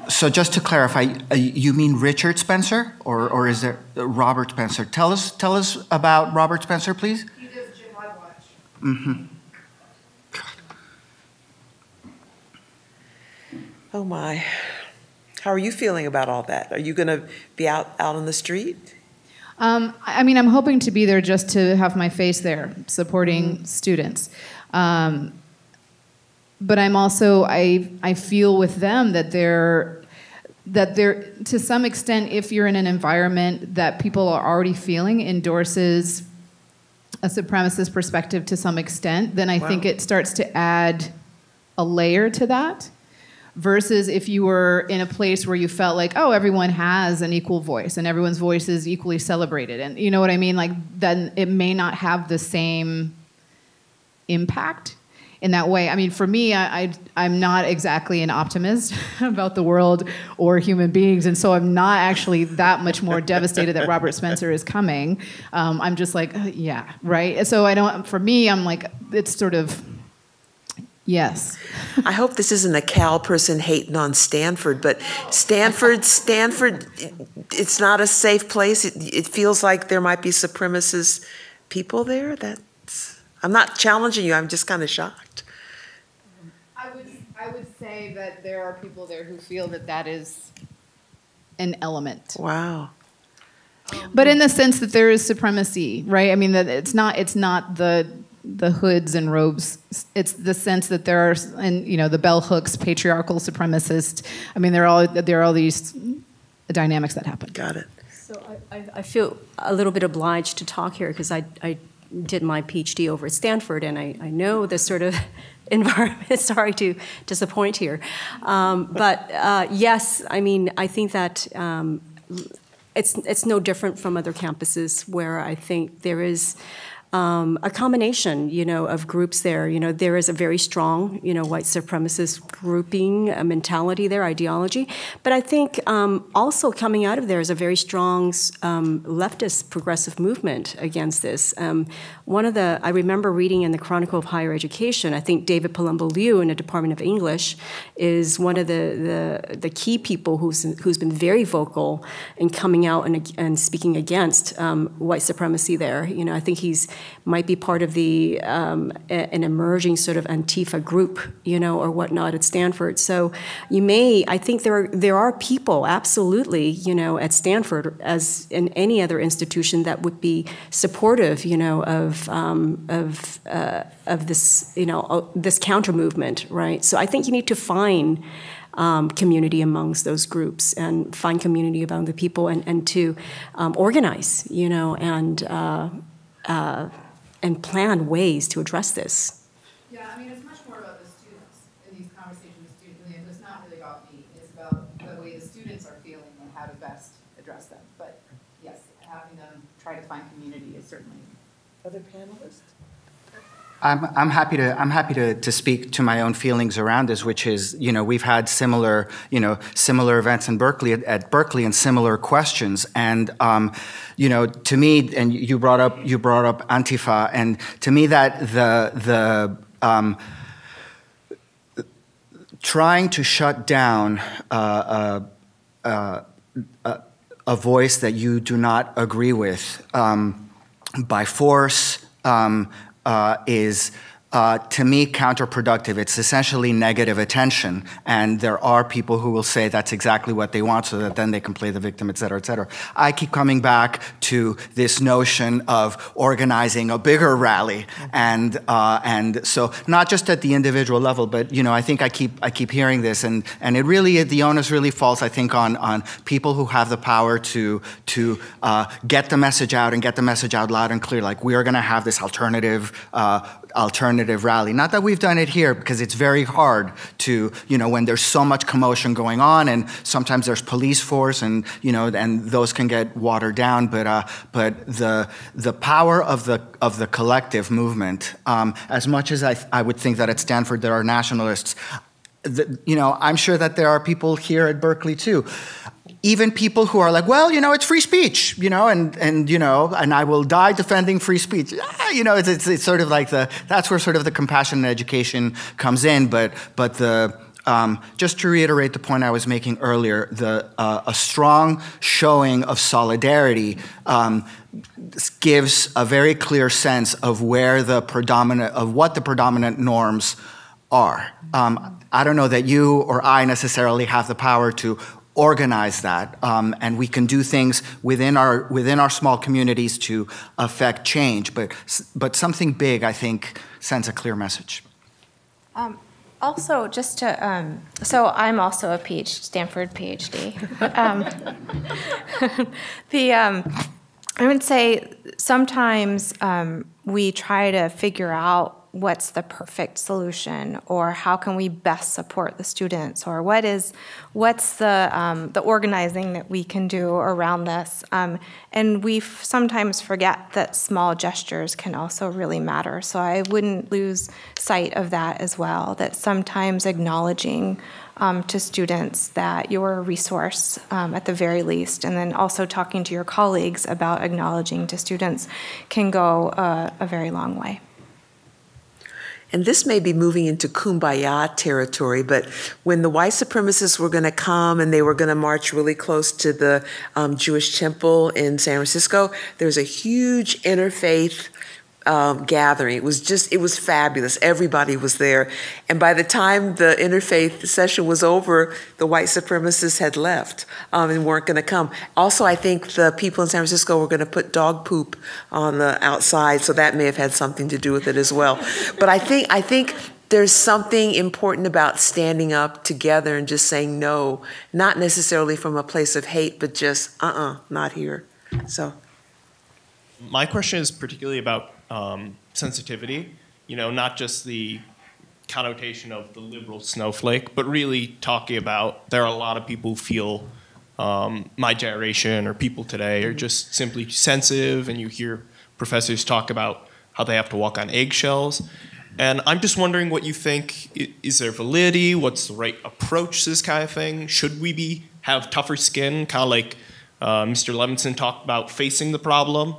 So just to clarify, you mean Richard Spencer, or is there Robert Spencer? Tell us about Robert Spencer, please. He does Jim Watch. Mm-hmm. Oh my. How are you feeling about all that? Are you going to be out on the street? I mean, I'm hoping to be there just to have my face there, supporting students. But I'm also, I feel with them that they're, to some extent, if you're in an environment that people are already feeling endorses a supremacist perspective to some extent, then I think it starts to add a layer to that. Versus if you were in a place where you felt like, oh, everyone has an equal voice and everyone's voice is equally celebrated. And you know what I mean? Like, then it may not have the same impact in that way. I mean, for me, I'm not exactly an optimist about the world or human beings. And so I'm not actually that much more devastated that Robert Spencer is coming. I'm just like, yeah, right? So for me, I'm like, it's sort of, yes. I hope this isn't a Cal person hating on Stanford, but Stanford, it's not a safe place. It feels like there might be supremacist people there. I'm not challenging you. I'm just kind of shocked. I would say that there are people there who feel that that is an element. Wow. But in the sense that there is supremacy, right? I mean, that it's not the hoods and robes. It's the sense that there are, and you know, the bell hooks, patriarchal supremacist. I mean, there are all these dynamics that happen. Got it. So I feel a little bit obliged to talk here because I did my PhD over at Stanford, and I know this sort of environment. Sorry to disappoint here, but yes, I mean, I think that it's no different from other campuses where I think there is a combination, you know, of groups there. You know, there is a very strong, you know, white supremacist grouping mentality there, ideology. But I think also coming out of there is a very strong leftist progressive movement against this. I remember reading in the Chronicle of Higher Education, I think David Palumbo Liu in the Department of English is one of the key people who's been very vocal in coming out and speaking against white supremacy there. You know, I think might be part of an emerging sort of Antifa group, you know, or whatnot at Stanford. So I think there are people, absolutely, you know, at Stanford, as in any other institution, that would be supportive, you know, of this, you know, this counter movement, right? So I think you need to find community amongst those groups and find community among the people and to organize, you know, and plan ways to address this. Yeah, I mean, it's much more about the students in these conversations with students. It's not really about me. It's about the way the students are feeling and how to best address them. But yes, having them try to find community is certainly. Other panelists? I'm happy to speak to my own feelings around this, which is, you know, we've had similar events in Berkeley at Berkeley and similar questions, and you know, to me, and you brought up Antifa, and to me that the trying to shut down a voice that you do not agree with by force is, to me, counterproductive. It's essentially negative attention, and there are people who will say that's exactly what they want so that then they can play the victim, et cetera, et cetera. I keep coming back to this notion of organizing a bigger rally, and so not just at the individual level, but, you know, I think I keep hearing this, and it really, the onus really falls, I think, on people who have the power to get the message out and get the message out loud and clear. Like, we are going to have this alternative alternative rally. Not that we've done it here, because it's very hard to, when there's so much commotion going on, and sometimes there's police force, and and those can get watered down. But the power of the collective movement, as much as I would think that at Stanford there are nationalists, I'm sure that there are people here at Berkeley too. Even people who are like, well, it's free speech, and I will die defending free speech. It's sort of like that's where sort of the compassionate education comes in. But just to reiterate the point I was making earlier, a strong showing of solidarity gives a very clear sense of what the predominant norms are. I don't know that you or I necessarily have the power to organize that, and we can do things within our small communities to affect change. But something big, I think, sends a clear message. Also, just to, so I'm also a Stanford PhD. I would say sometimes we try to figure out what's the perfect solution, or how can we best support the students, or what's the organizing that we can do around this. And we sometimes forget that small gestures can also really matter. So I wouldn't lose sight of that as well, that sometimes acknowledging to students that you're a resource at the very least, and then also talking to your colleagues about acknowledging to students can go a very long way. And this may be moving into kumbaya territory, but when the white supremacists were going to come and they were going to march really close to the Jewish temple in San Francisco, there was a huge interfaith gathering. It was fabulous. Everybody was there. And by the time the interfaith session was over, the white supremacists had left and weren't going to come. Also, I think the people in San Francisco were going to put dog poop on the outside, so that may have had something to do with it as well. But I think there's something important about standing up together and just saying no, not necessarily from a place of hate, but just, not here. So. My question is particularly about sensitivity, not just the connotation of the liberal snowflake, but really talking about there are a lot of people who feel my generation or people today are just simply sensitive, and you hear professors talk about how they have to walk on eggshells. And I'm just wondering what you think, is there validity? What's the right approach to this kind of thing? Should we have tougher skin, kind of like Mr. Levinson talked about facing the problem?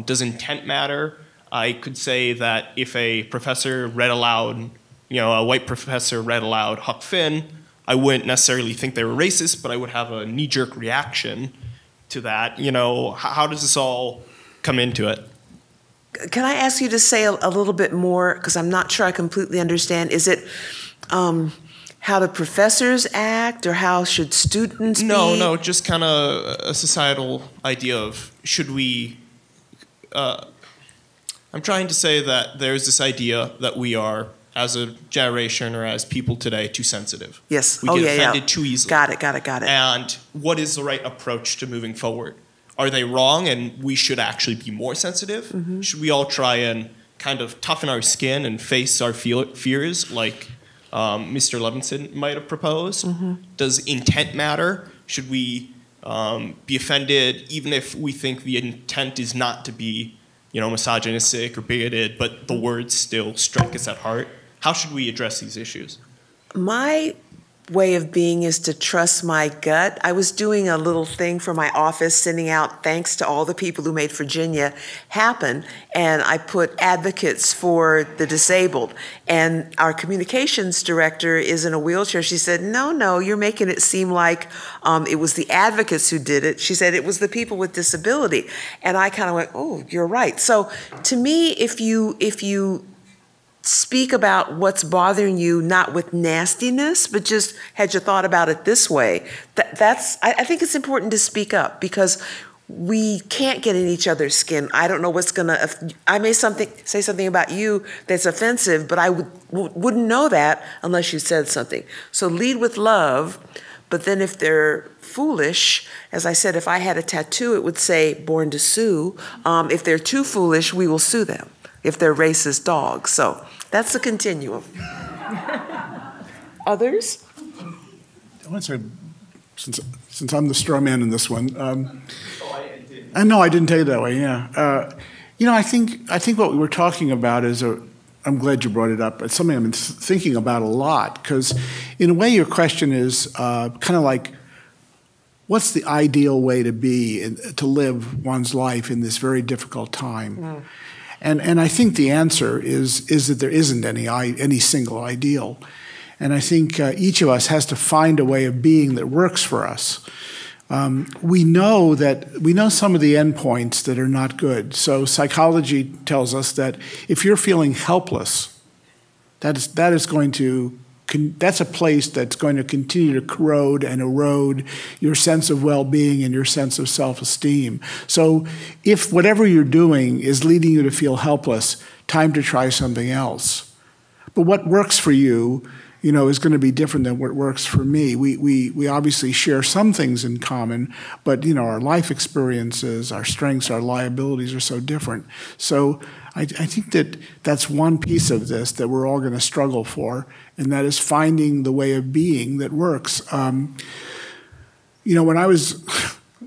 Does intent matter? I could say that if a professor read aloud, a white professor read aloud Huck Finn, I wouldn't necessarily think they were racist, but I would have a knee-jerk reaction to that. How does this all come into it? Can I ask you to say a little bit more, because I'm not sure I completely understand. Is it how do professors act, or how should students be? No, just kind of a societal idea of should we... I'm trying to say that there's this idea that we are, as a generation or as people today, too sensitive. Yes. We get offended too easily. Got it. And what is the right approach to moving forward? Are they wrong and we should actually be more sensitive? Mm-hmm. Should we all try and kind of toughen our skin and face our fears like Mr. Levinson might have proposed? Mm-hmm. Does intent matter? Should we be offended even if we think the intent is not to be misogynistic or bigoted, but the words still strike us at heart? How should we address these issues? My way of being is to trust my gut. I was doing a little thing for my office, sending out thanks to all the people who made Virginia happen, and I put advocates for the disabled. And our communications director is in a wheelchair. She said, no, you're making it seem like it was the advocates who did it. She said it was the people with disability. And I kind of went, oh, you're right. So to me, if you speak about what's bothering you, not with nastiness, but just had you thought about it this way, I think it's important to speak up, because we can't get in each other's skin. I don't know what's I may say something about you that's offensive, but I wouldn't know that unless you said something. So lead with love, but then if they're foolish, as I said, if I had a tattoo, it would say born to sue. If they're too foolish, we will sue them. if they're racist dogs. So that's the continuum. Others? I want to say, since I'm the straw man in this one, I know I didn't take it that way. Yeah, I think what we were talking about is I'm glad you brought it up. It's something I've been thinking about a lot, because in a way your question is kind of like, what's the ideal way to be, to live one's life in this very difficult time? Mm. And I think the answer is that there isn't any single ideal. And I think each of us has to find a way of being that works for us. We know some of the endpoints that are not good. So psychology tells us that if you're feeling helpless, that's a place that's going to continue to corrode and erode your sense of well-being and your sense of self-esteem. So if whatever you're doing is leading you to feel helpless, time to try something else. But what works for you, is going to be different than what works for me. We obviously share some things in common, but our life experiences, our strengths, our liabilities are so different. So I think that's one piece of this that we're all going to struggle for, and that is finding the way of being that works. When I was,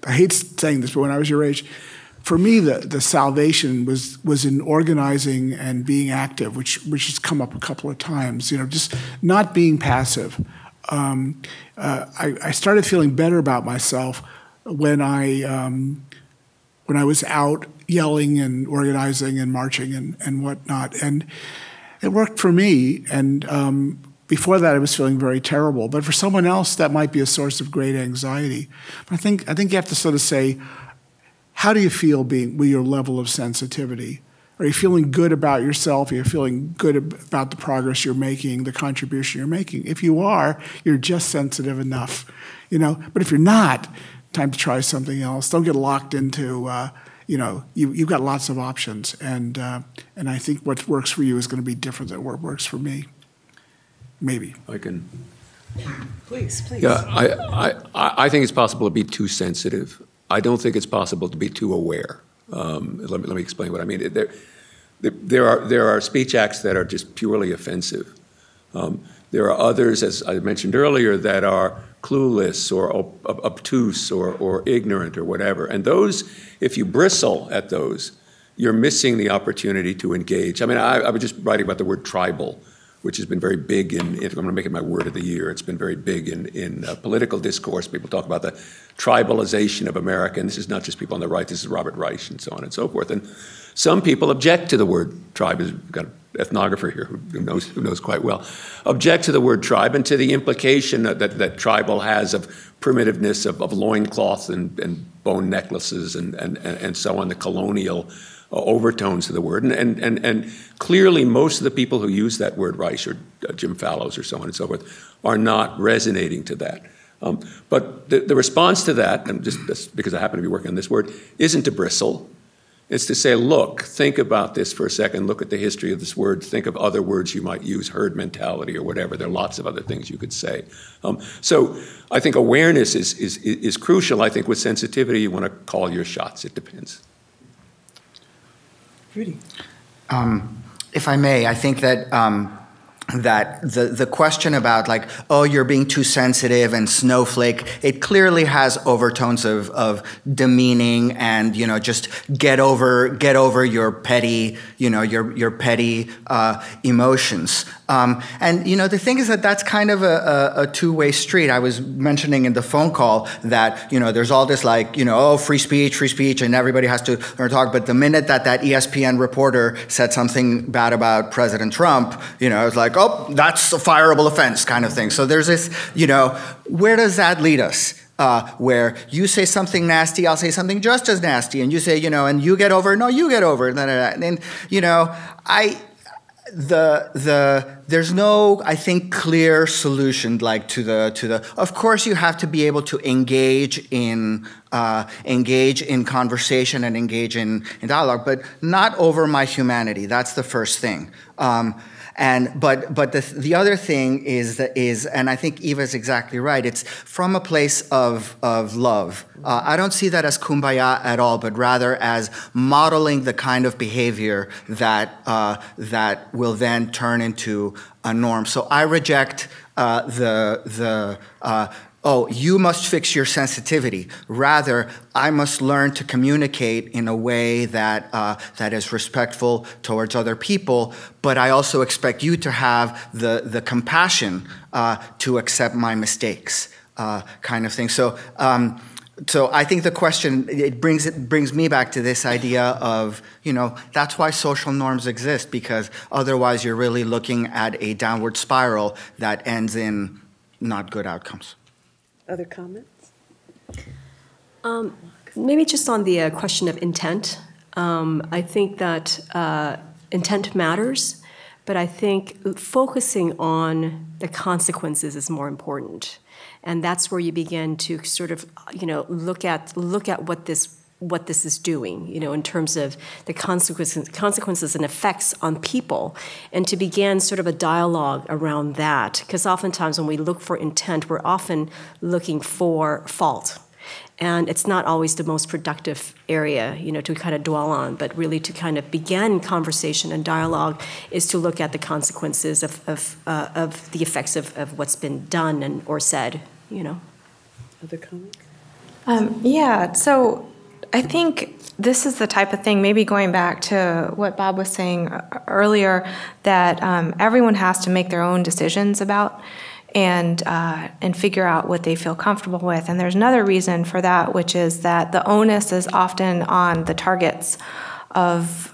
I hate saying this, but when I was your age, for me, the salvation was in organizing and being active, which has come up a couple of times. Just not being passive. I started feeling better about myself when I was out yelling and organizing and marching and whatnot, and it worked for me. And before that, I was feeling very terrible. But for someone else, that might be a source of great anxiety. But I think you have to sort of say, how do you feel with your level of sensitivity? Are you feeling good about yourself? Are you feeling good about the progress you're making, the contribution you're making? If you are, you're just sensitive enough, But if you're not, time to try something else. Don't get locked into, you've got lots of options, and I think what works for you is going to be different than what works for me. Maybe. I can. Please. Yeah, I think it's possible to be too sensitive. I don't think it's possible to be too aware. Let me explain what I mean. There are speech acts that are just purely offensive. There are others, as I mentioned earlier, that are clueless or obtuse or ignorant or whatever. And those, if you bristle at those, you're missing the opportunity to engage. I mean, I was just writing about the word tribal, which has been very big I'm going to make it my word of the year. It's been very big in political discourse. People talk about the tribalization of America, and this is not just people on the right, this is Robert Reich and so on and so forth. And some people object to the word tribe. We've got an ethnographer here who knows quite well. Object to the word tribe and to the implication that tribal has of primitiveness, of loincloth and bone necklaces and so on, the colonial overtones to the word. And clearly most of the people who use that word, Reich or Jim Fallows or so on and so forth, are not resonating to that. But the response to that, and just because I happen to be working on this word, isn't to bristle. It's to say, look, think about this for a second, look at the history of this word, think of other words you might use, herd mentality or whatever. There are lots of other things you could say. So I think awareness is crucial. I think with sensitivity, you want to call your shots. It depends. Rudy. If I may, I think that that the question about like, oh, you're being too sensitive and snowflake, it clearly has overtones of demeaning and, just get over your petty, your petty emotions. And, the thing is that that's kind of a two-way street. I was mentioning in the phone call that, there's all this like, oh, free speech, and everybody has to learn to talk. But the minute that ESPN reporter said something bad about President Trump, it's like, oh, that's a fireable offense kind of thing. So there's this, where does that lead us? Where you say something nasty, I'll say something just as nasty, and you say, and you get over it, no, you get over it, and there's no, I think, clear solution like to the. Of course, you have to be able to engage in conversation and engage in dialogue, but not over my humanity. That's the first thing. But the other thing is, and I think Eva's exactly right, it's from a place of love. I don't see that as kumbaya at all, but rather as modeling the kind of behavior that will then turn into a norm. So I reject oh, you must fix your sensitivity. Rather, I must learn to communicate in a way that is respectful towards other people, but I also expect you to have the compassion to accept my mistakes, kind of thing. So I think the question, it brings me back to this idea of, that's why social norms exist, because otherwise you're really looking at a downward spiral that ends in not good outcomes. Other comments? Maybe just on the question of intent. I think that intent matters, but I think focusing on the consequences is more important. And that's where you begin to sort of, look at what this is doing, in terms of the consequences and effects on people, and to begin sort of a dialogue around that. Because oftentimes when we look for intent, we're often looking for fault. And it's not always the most productive area, to kind of dwell on, but really to kind of begin conversation and dialogue is to look at the consequences of the effects of what's been done or said, Other comments? Yeah, so I think this is the type of thing, maybe going back to what Bob was saying earlier, that everyone has to make their own decisions about and figure out what they feel comfortable with. And there's another reason for that, which is that the onus is often on the targets of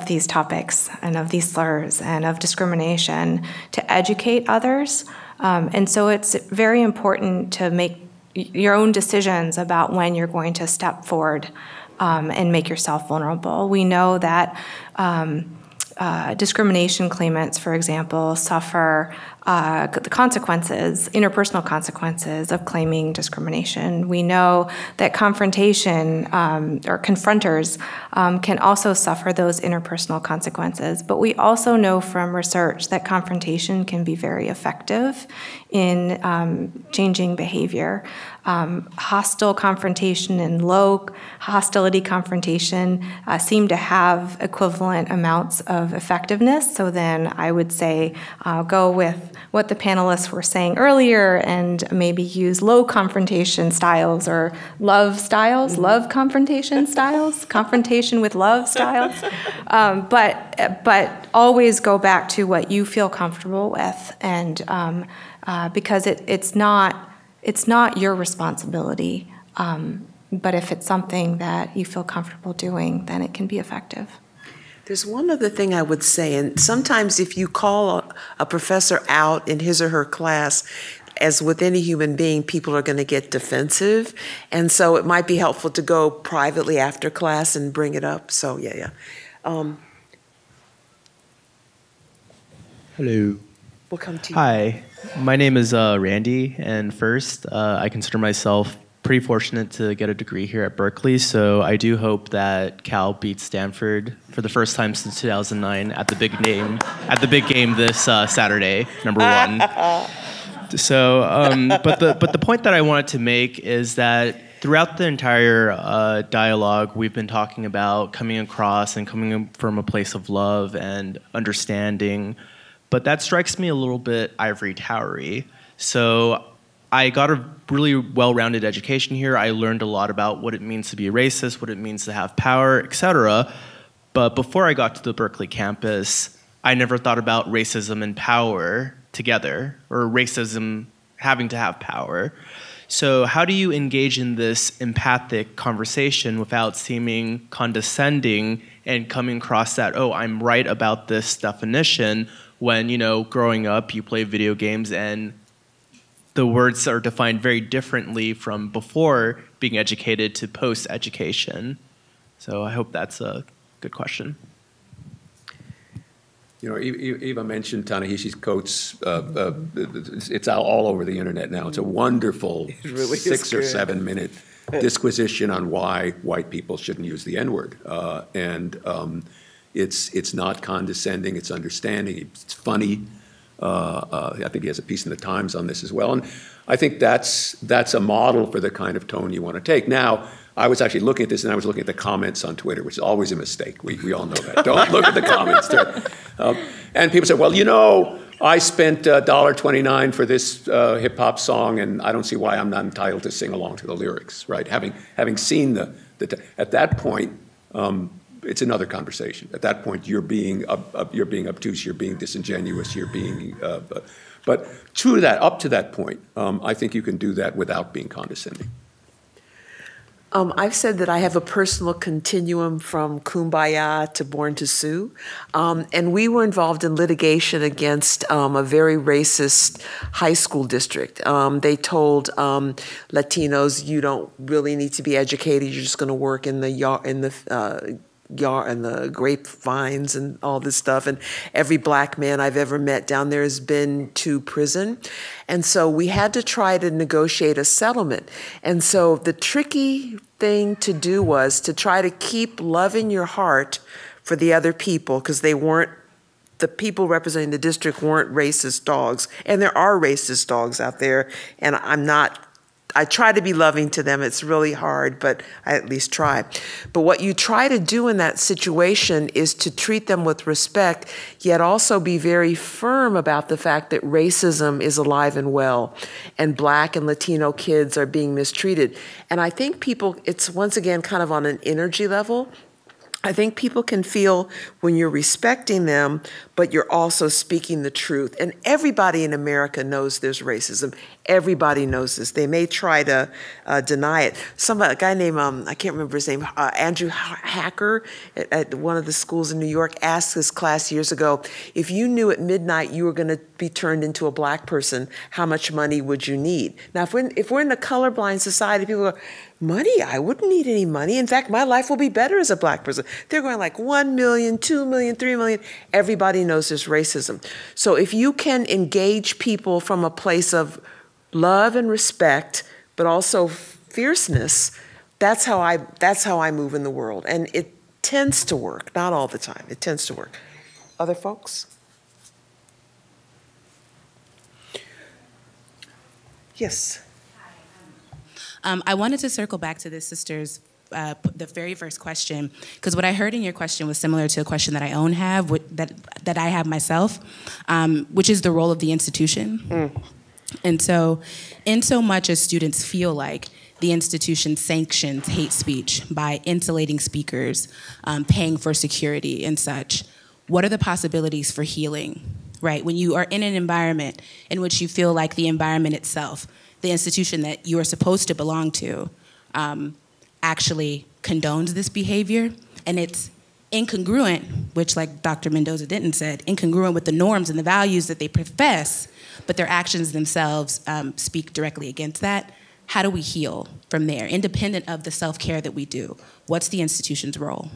these topics and of these slurs and of discrimination to educate others. And so it's very important to make your own decisions about when you're going to step forward and make yourself vulnerable. We know that discrimination claimants, for example, suffer the consequences, interpersonal consequences of claiming discrimination. We know that confrontation or confronters can also suffer those interpersonal consequences. But we also know from research that confrontation can be very effective in changing behavior. Hostile confrontation and low hostility confrontation seem to have equivalent amounts of effectiveness. So then I would say go with what the panelists were saying earlier and maybe use low confrontation styles or love styles, love confrontation styles, confrontation with love styles. But always go back to what you feel comfortable with, and because it's not your responsibility, but if it's something that you feel comfortable doing, then it can be effective. There's one other thing I would say, and sometimes if you call a professor out in his or her class, as with any human being, people are going to get defensive, and so it might be helpful to go privately after class and bring it up. So yeah. Hello. We'll come to you. Hi, my name is Randy, and first, I consider myself pretty fortunate to get a degree here at Berkeley, so I do hope that Cal beats Stanford for the first time since 2009 at the big game this Saturday, number one. So, but the point that I wanted to make is that throughout the entire dialogue, we've been talking about coming across and coming from a place of love and understanding, but that strikes me a little bit ivory towery. So I got a really well-rounded education here. I learned a lot about what it means to be a racist, what it means to have power, etc. But before I got to the Berkeley campus, I never thought about racism and power together, or racism having to have power. So how do you engage in this empathic conversation without seeming condescending and coming across that, oh, I'm right about this definition, when, growing up, you play video games and the words are defined very differently from before being educated to post-education. So I hope that's a good question. Eva mentioned Ta-Nehisi's quotes. It's all over the internet now. It's a wonderful really 6 or 7 minute disquisition on why white people shouldn't use the N-word. It's not condescending. It's understanding. It's funny. I think he has a piece in the Times on this as well. And I think that's a model for the kind of tone you want to take. Now, I was actually looking at this, and I was looking at the comments on Twitter, which is always a mistake. We all know that. Don't look at the comments. And people say, well, you know, I spent $1.29 for this hip-hop song, and I don't see why I'm not entitled to sing along to the lyrics, right? Having seen at that point, it's another conversation. At that point, you're being obtuse, you're being disingenuous, you're being. But up to that point, I think you can do that without being condescending. I've said that I have a personal continuum from Kumbaya to Born to Sue. And we were involved in litigation against a very racist high school district. They told Latinos, you don't really need to be educated, you're just going to work in the grapevines and all this stuff. And every black man I've ever met down there has been to prison. And so we had to try to negotiate a settlement. And so the tricky thing to do was to try to keep love in your heart for the other people, because the people representing the district weren't racist dogs. And there are racist dogs out there, and I try to be loving to them. It's really hard, but I at least try. But what you try to do in that situation is to treat them with respect, yet also be very firm about the fact that racism is alive and well, and Black and Latino kids are being mistreated. And I think people, it's once again kind of on an energy level. I think people can feel when you're respecting them, but you're also speaking the truth. And everybody in America knows there's racism. Everybody knows this. They may try to deny it. A guy named, I can't remember his name, Andrew Hacker at one of the schools in New York asked his class years ago, if you knew at midnight you were going to be turned into a black person, how much money would you need? Now, if we're in a colorblind society, people go, money? I wouldn't need any money. In fact, my life will be better as a black person. They're going like 1 million, 2 million, 3 million. Everybody knows there's racism. So if you can engage people from a place of love and respect, but also fierceness, that's how I move in the world. And it tends to work, not all the time. It tends to work. Other folks? Yes. I wanted to circle back to this sister's, the very first question, because what I heard in your question was similar to a question that I have, that I have myself, which is the role of the institution. And so, in so much as students feel like the institution sanctions hate speech by insulating speakers, paying for security and such, what are the possibilities for healing, right? When you are in an environment in which you feel like the environment itself, the institution that you are supposed to belong to, actually condones this behavior, and it's incongruent, which, like Dr. Mendoza-Denton said, incongruent with the norms and the values that they profess, but their actions themselves speak directly against that. How do we heal from there, independent of the self-care that we do? What's the institution's role?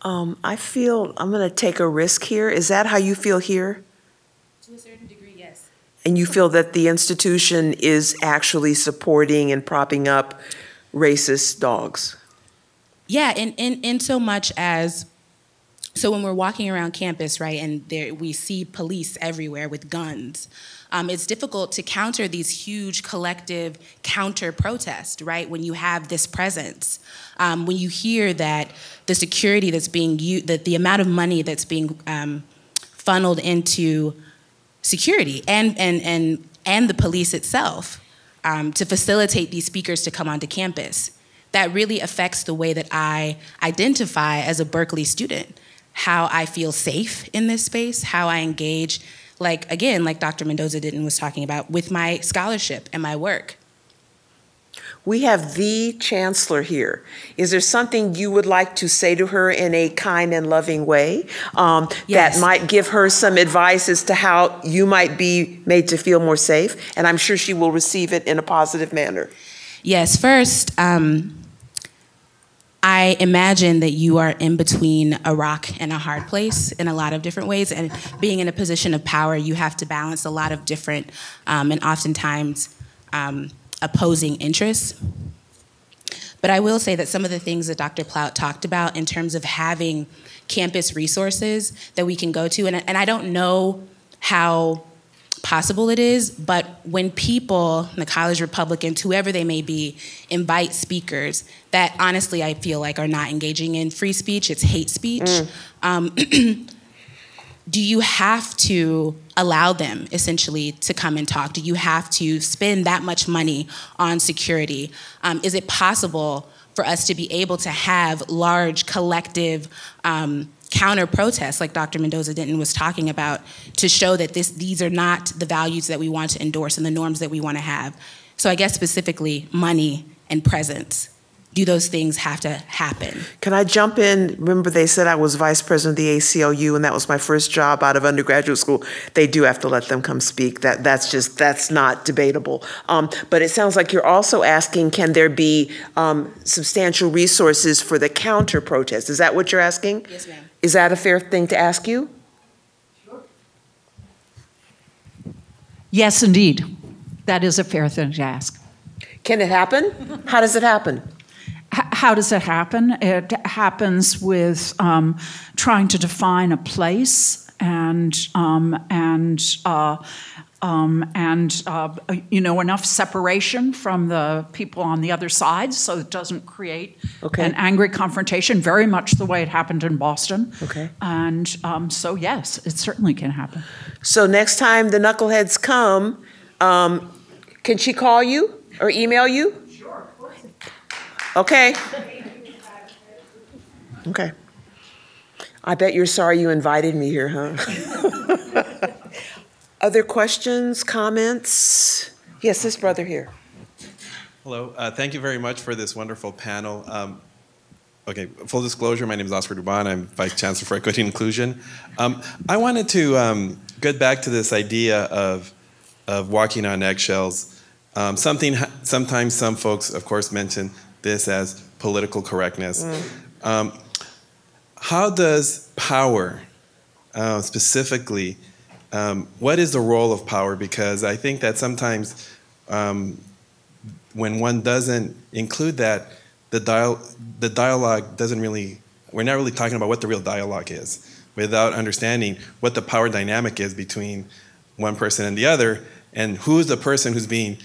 I feel I'm going to take a risk here. Is that how you feel here? To a certain degree, yes. And you feel that the institution is actually supporting and propping up racist dogs? Yeah, in so much as, so when we're walking around campus, right, and we see police everywhere with guns, it's difficult to counter these huge collective counter-protests, right, when you have this presence. When you hear that the security that's being used, that the amount of money that's being funneled into security and the police itself to facilitate these speakers to come onto campus, that really affects the way that I identify as a Berkeley student, how I feel safe in this space, how I engage, like Dr. Mendoza-Denton was talking about, with my scholarship and my work. We have the Chancellor here. Is there something you would like to say to her in a kind and loving way that might give her some advice as to how you might be made to feel more safe? And I'm sure she will receive it in a positive manner. Yes, first, I imagine that you are in between a rock and a hard place in a lot of different ways. And being in a position of power, you have to balance a lot of different and oftentimes opposing interests. But I will say that some of the things that Dr. Plout talked about in terms of having campus resources that we can go to, and I don't know how possible it is, but when people, the college Republicans, whoever they may be, invite speakers that honestly I feel like are not engaging in free speech, it's hate speech, do you have to allow them essentially to come and talk? Do you have to spend that much money on security? Is it possible for us to be able to have large collective counter protests like Dr. Mendoza-Denton was talking about to show that these are not the values that we want to endorse and the norms that we want to have? So I guess specifically money and presence. Do those things have to happen? Can I jump in? Remember they said I was vice president of the ACLU and that was my first job out of undergraduate school. They do have to let them come speak. That's not debatable. But it sounds like you're also asking, can there be substantial resources for the counter protest? Is that what you're asking? Yes, ma'am. Is that a fair thing to ask you? Sure. Yes, indeed. That is a fair thing to ask. Can it happen? How does it happen? How does it happen? It happens with trying to define a place and enough separation from the people on the other side so it doesn't create an angry confrontation, very much the way it happened in Boston. Okay. And so yes, it certainly can happen. So next time the knuckleheads come, can she call you or email you? Sure, of course. Okay. Okay. I bet you're sorry you invited me here, huh? Other questions, comments? Yes, this brother here. Hello. Thank you very much for this wonderful panel. Okay, full disclosure, my name is Oscar Duban. I'm Vice Chancellor for Equity and Inclusion. I wanted to get back to this idea of walking on eggshells. Sometimes some folks, of course, mention this as political correctness. How does power, specifically, what is the role of power? Because I think that sometimes when one doesn't include that, the dialogue doesn't really, we're not really talking about what the real dialogue is without understanding what the power dynamic is between one person and the other, and who's the person who's being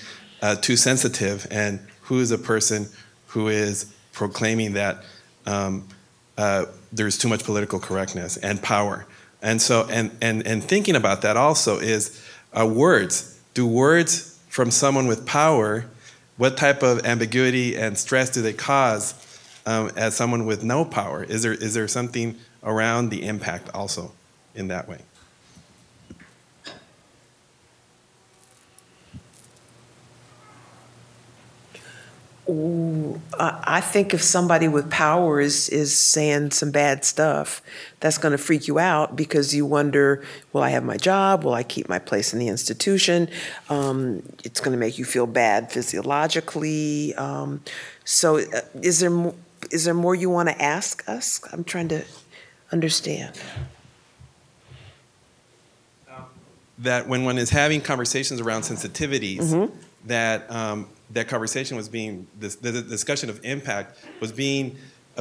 too sensitive and who is the person who is proclaiming that there's too much political correctness and power. And so, and thinking about that also is words. Do words from someone with power, what type of ambiguity and stress do they cause as someone with no power? Is there something around the impact also in that way? Ooh, I think if somebody with power is saying some bad stuff, that's going to freak you out because you wonder, will I have my job? Will I keep my place in the institution? It's going to make you feel bad physiologically. So is there more you want to ask us? I'm trying to understand. That when one is having conversations around sensitivities, that conversation was being, the discussion of impact was being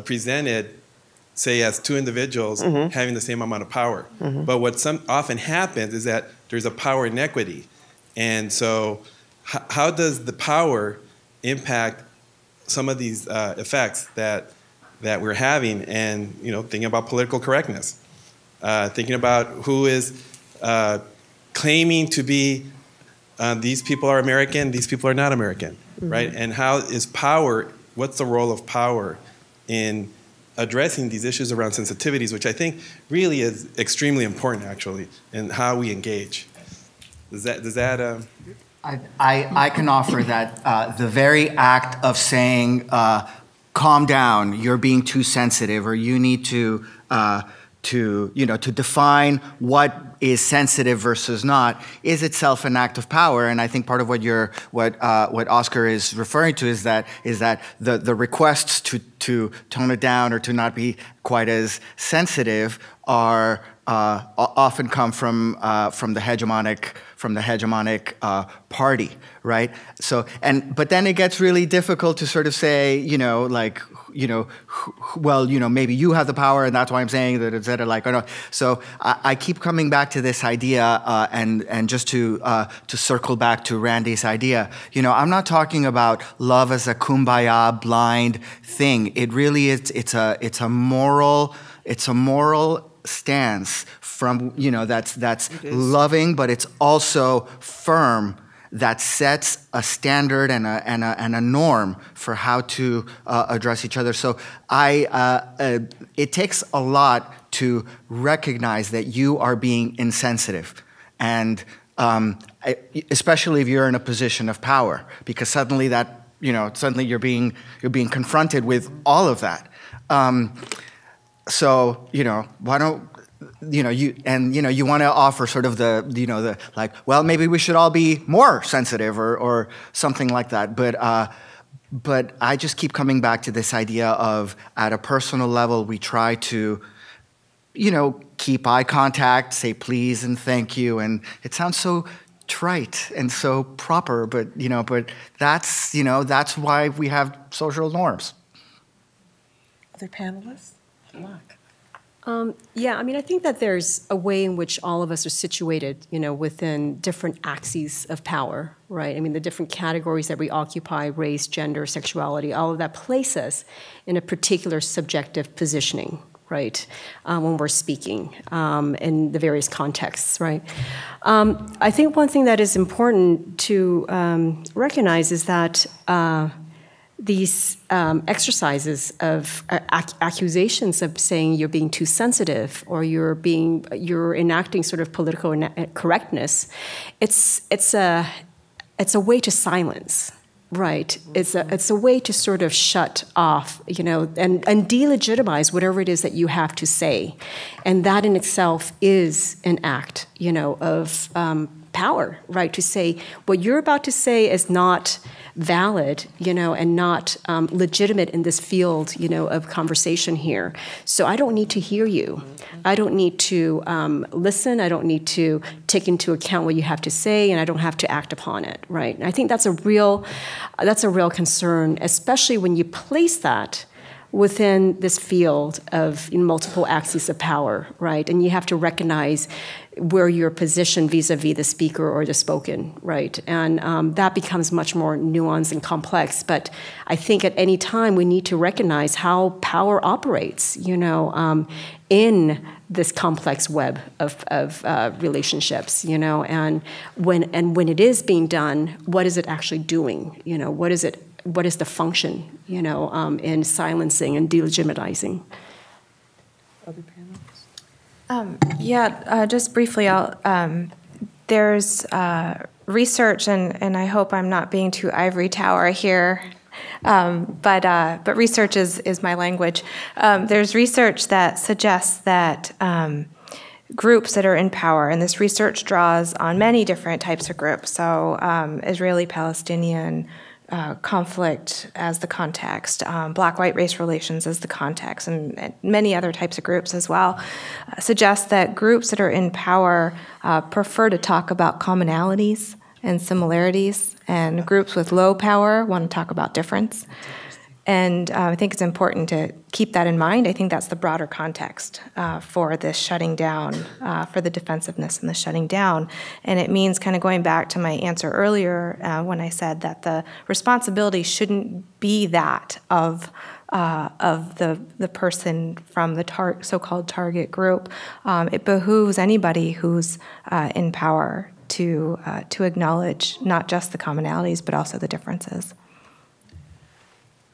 presented, say, as two individuals having the same amount of power. But what often happens is that there's a power inequity. And so how does the power impact some of these effects that we're having, and thinking about political correctness, thinking about who is claiming to be these people are American, these people are not American, right? And how is power, what's the role of power in addressing these issues around sensitivities, which I think really is extremely important, actually, in how we engage. Does that I can offer that the very act of saying, calm down, you're being too sensitive, or you need to define what is sensitive versus not, is itself an act of power. And I think part of what Oscar is referring to is that the requests to tone it down or to not be quite as sensitive are often come from the hegemonic party, right? So but then it gets really difficult to sort of say, well, maybe you have the power, and that's why I'm saying that, et cetera. Like, or no. So I keep coming back to this idea, and just to circle back to Randy's idea, I'm not talking about love as a kumbaya blind thing. It really is. It's a moral stance from that's loving, but it's also firm, that sets a standard and a norm for how to address each other. So it takes a lot to recognize that you are being insensitive, and especially if you're in a position of power, because suddenly you're being confronted with all of that. So why don't you want to offer sort of the like, well, maybe we should all be more sensitive or something like that. But I just keep coming back to this idea of, at a personal level, we try to keep eye contact, say please and thank you, and it sounds so trite and so proper, but that's why we have social norms. Other panelists? Yeah, I think that there's a way in which all of us are situated, within different axes of power, right? The different categories that we occupy, race, gender, sexuality, all of that place us in a particular subjective positioning, right, when we're speaking in the various contexts, right? I think one thing that is important to recognize is that these exercises of accusations of saying you're being too sensitive or you're enacting sort of political correctness, it's a way to silence, right? It's a way to sort of shut off, and delegitimize whatever it is that you have to say, and that in itself is an act, of power, right? To say what you're about to say is not valid, and not legitimate in this field, of conversation here. So I don't need to hear you. I don't need to listen. I don't need to take into account what you have to say, and I don't have to act upon it, right? And I think that's a real concern, especially when you place that within this field of multiple axes of power, right? And you have to recognize where you're positioned vis-a-vis the speaker or the spoken, right? And that becomes much more nuanced and complex. But I think at any time we need to recognize how power operates, in this complex web of relationships, and when it is being done, what is it actually doing? What is the function, in silencing and delegitimizing? Other panelists? Just briefly, there's research, and I hope I'm not being too ivory tower here, but research is my language. There's research that suggests that groups that are in power, and this research draws on many different types of groups, so Israeli-Palestinian conflict as the context, black-white race relations as the context, and many other types of groups as well, suggest that groups that are in power prefer to talk about commonalities and similarities, and groups with low power want to talk about difference. And I think it's important to keep that in mind. I think that's the broader context for this shutting down, for the defensiveness and the shutting down. And it means, kind of going back to my answer earlier when I said that the responsibility shouldn't be that of the person from the so-called target group. It behooves anybody who's in power to acknowledge not just the commonalities, but also the differences.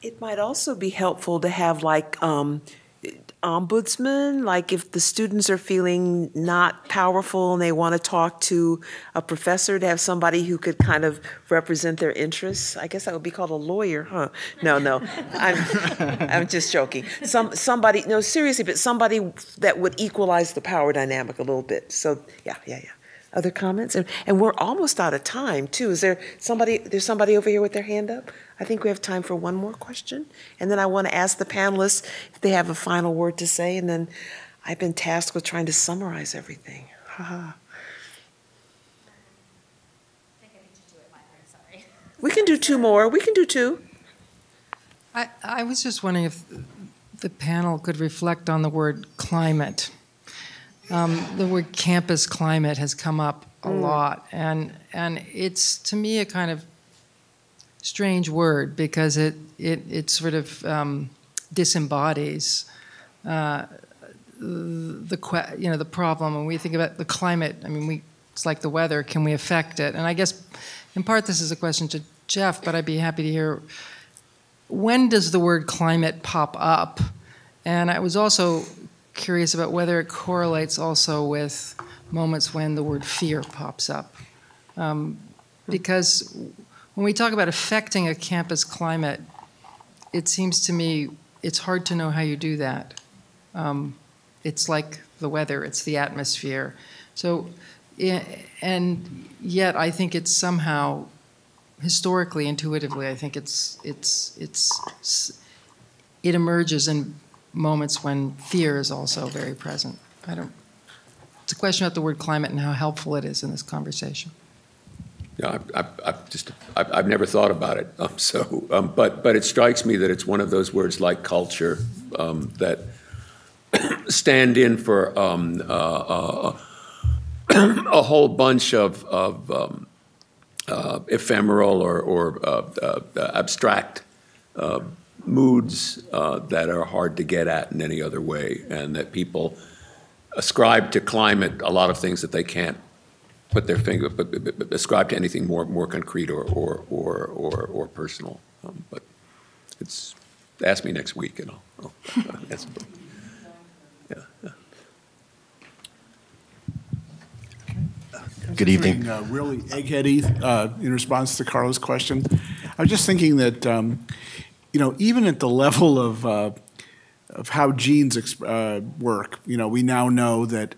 It might also be helpful to have ombudsman, like if the students are feeling not powerful and they want to talk to a professor, to have somebody who could kind of represent their interests. I guess that would be called a lawyer, huh? No, I'm just joking. Somebody, no, seriously, but somebody that would equalize the power dynamic a little bit. So yeah. Other comments? And we're almost out of time, too. There's somebody over here with their hand up? I think we have time for one more question. And then I want to ask the panelists if they have a final word to say. And then I've been tasked with trying to summarize everything. We can do two more. We can do two. I was just wondering if the panel could reflect on the word climate. The word campus climate has come up a lot, and it's, to me, a kind of strange word because it sort of disembodies the problem. When we think about the climate, I mean, it's like the weather. Can we affect it? And I guess, in part, this is a question to Jeff, but I'd be happy to hear, when does the word climate pop up? And I was also curious about whether it correlates also with moments when the word fear pops up. Because when we talk about affecting a campus climate, it seems to me it's hard to know how you do that. It's like the weather, it's the atmosphere. So, and yet I think it's somehow, historically, intuitively, I think it emerges in moments when fear is also very present. It's a question about the word climate and how helpful it is in this conversation. Yeah, I've never thought about it. But it strikes me that it's one of those words like culture that stand in for a whole bunch of ephemeral or abstract moods that are hard to get at in any other way, and that people ascribe to climate a lot of things that they can't put their finger, but ascribe to anything more concrete or personal. But it's, ask me next week and I'll answer. Yeah. Good evening. Really eggheady in response to Carla's question. I was just thinking that even at the level of how genes work, we now know that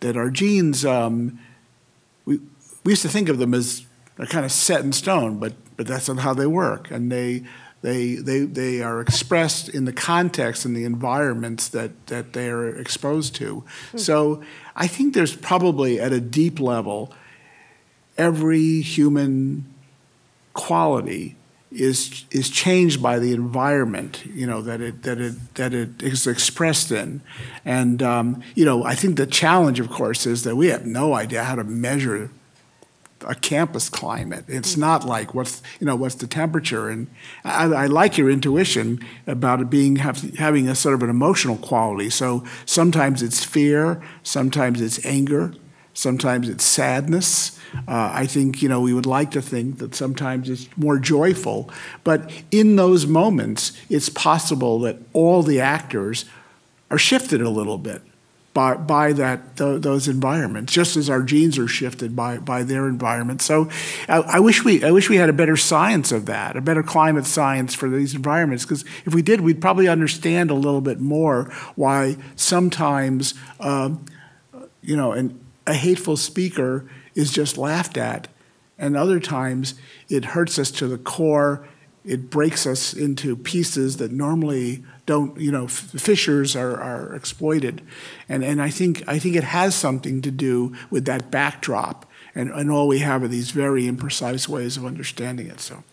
our genes. We used to think of them as they're kind of set in stone, but that's not how they work, and they are expressed in the context and the environments that they are exposed to. So I think there's probably at a deep level, every human quality is changed by the environment, that it is expressed in, and I think the challenge, of course, is that we have no idea how to measure a campus climate. It's not like what's the temperature, and I like your intuition about it having a sort of an emotional quality. So sometimes it's fear, sometimes it's anger, sometimes it's sadness. I think, we would like to think that sometimes it's more joyful, but in those moments, it's possible that all the actors are shifted a little bit by those environments, just as our genes are shifted by their environment. So I wish we had a better science of that, a better climate science for these environments, because if we did, we'd probably understand a little bit more why sometimes, a hateful speaker is just laughed at, and other times it hurts us to the core. It breaks us into pieces that normally don't, fissures are exploited, and I think it has something to do with that backdrop, and all we have are these very imprecise ways of understanding it. So,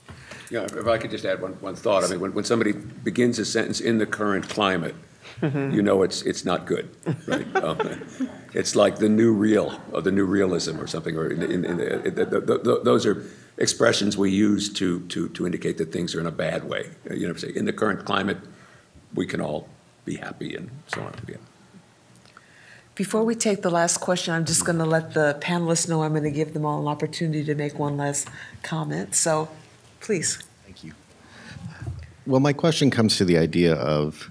yeah, if I could just add one thought. I mean, when somebody begins a sentence in the current climate, it's not good, right? It's like the new real, or the new realism, or something. Or those are expressions we use to indicate that things are in a bad way. Say in the current climate, we can all be happy and so on. Yeah. Before we take the last question, I'm just going to let the panelists know I'm going to give them all an opportunity to make one last comment. So, please. Thank you. Well, my question comes to the idea of,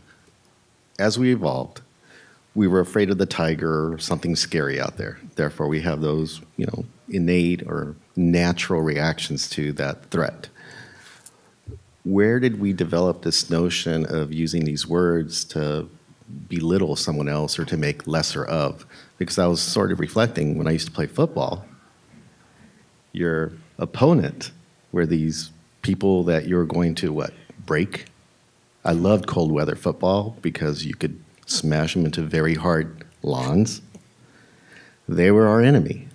as we evolved, we were afraid of the tiger or something scary out there. Therefore, we have those, innate or natural reactions to that threat. Where did we develop this notion of using these words to belittle someone else or to make lesser of? Because I was sort of reflecting when I used to play football, your opponent were these people that you're going to, break? I loved cold weather football because you could smash them into very hard lawns, they were our enemy.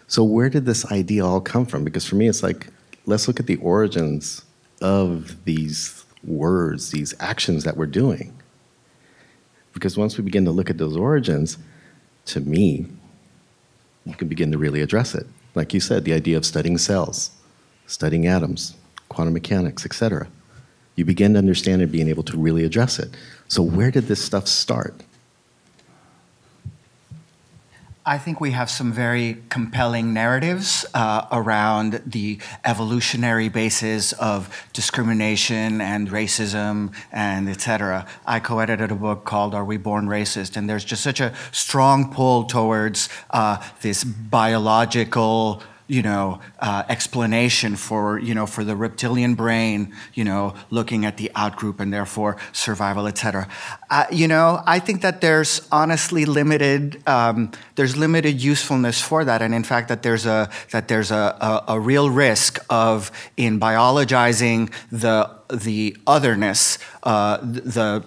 So where did this idea all come from? Because for me, it's like, let's look at the origins of these words, these actions that we're doing. Because once we begin to look at those origins, to me, you can begin to really address it. Like you said, the idea of studying cells, studying atoms, quantum mechanics, etc. You begin to understand and being able to really address it. So where did this stuff start? I think we have some very compelling narratives around the evolutionary basis of discrimination and racism and et cetera. I co-edited a book called Are We Born Racist? And there's just such a strong pull towards this biological explanation for, for the reptilian brain, looking at the outgroup and therefore survival, et cetera. I think that there's honestly limited usefulness for that, and in fact that there's a real risk of in biologizing the otherness, the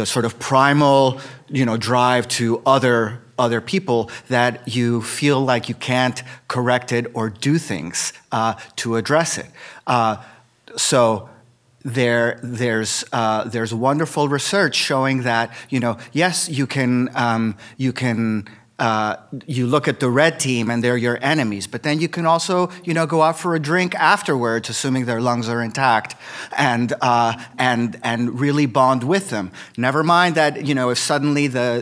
sort of primal, drive to other people, that you feel like you can't correct it or do things to address it. So there's wonderful research showing that yes, you look at the red team and they're your enemies, but then you can also go out for a drink afterwards, assuming their lungs are intact, and really bond with them. Never mind that if suddenly the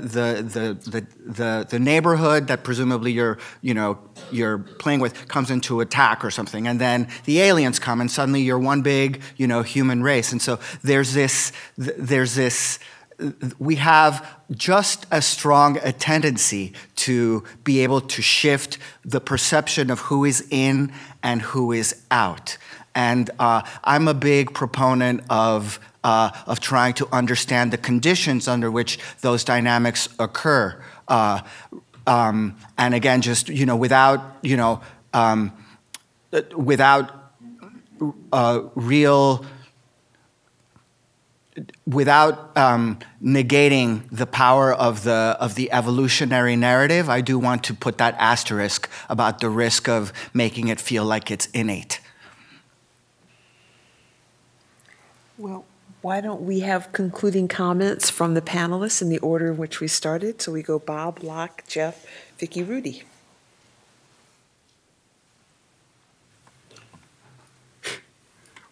neighborhood that presumably you're playing with comes into attack or something, and then the aliens come and suddenly you're one big human race, and so there's this. We have just as strong a tendency to be able to shift the perception of who is in and who is out. And I'm a big proponent of trying to understand the conditions under which those dynamics occur. And again, just without negating the power of the evolutionary narrative, I do want to put that asterisk about the risk of making it feel like it's innate. Well, why don't we have concluding comments from the panelists in the order in which we started? So we go Bob, Locke, Jeff, Vicki, Rudy.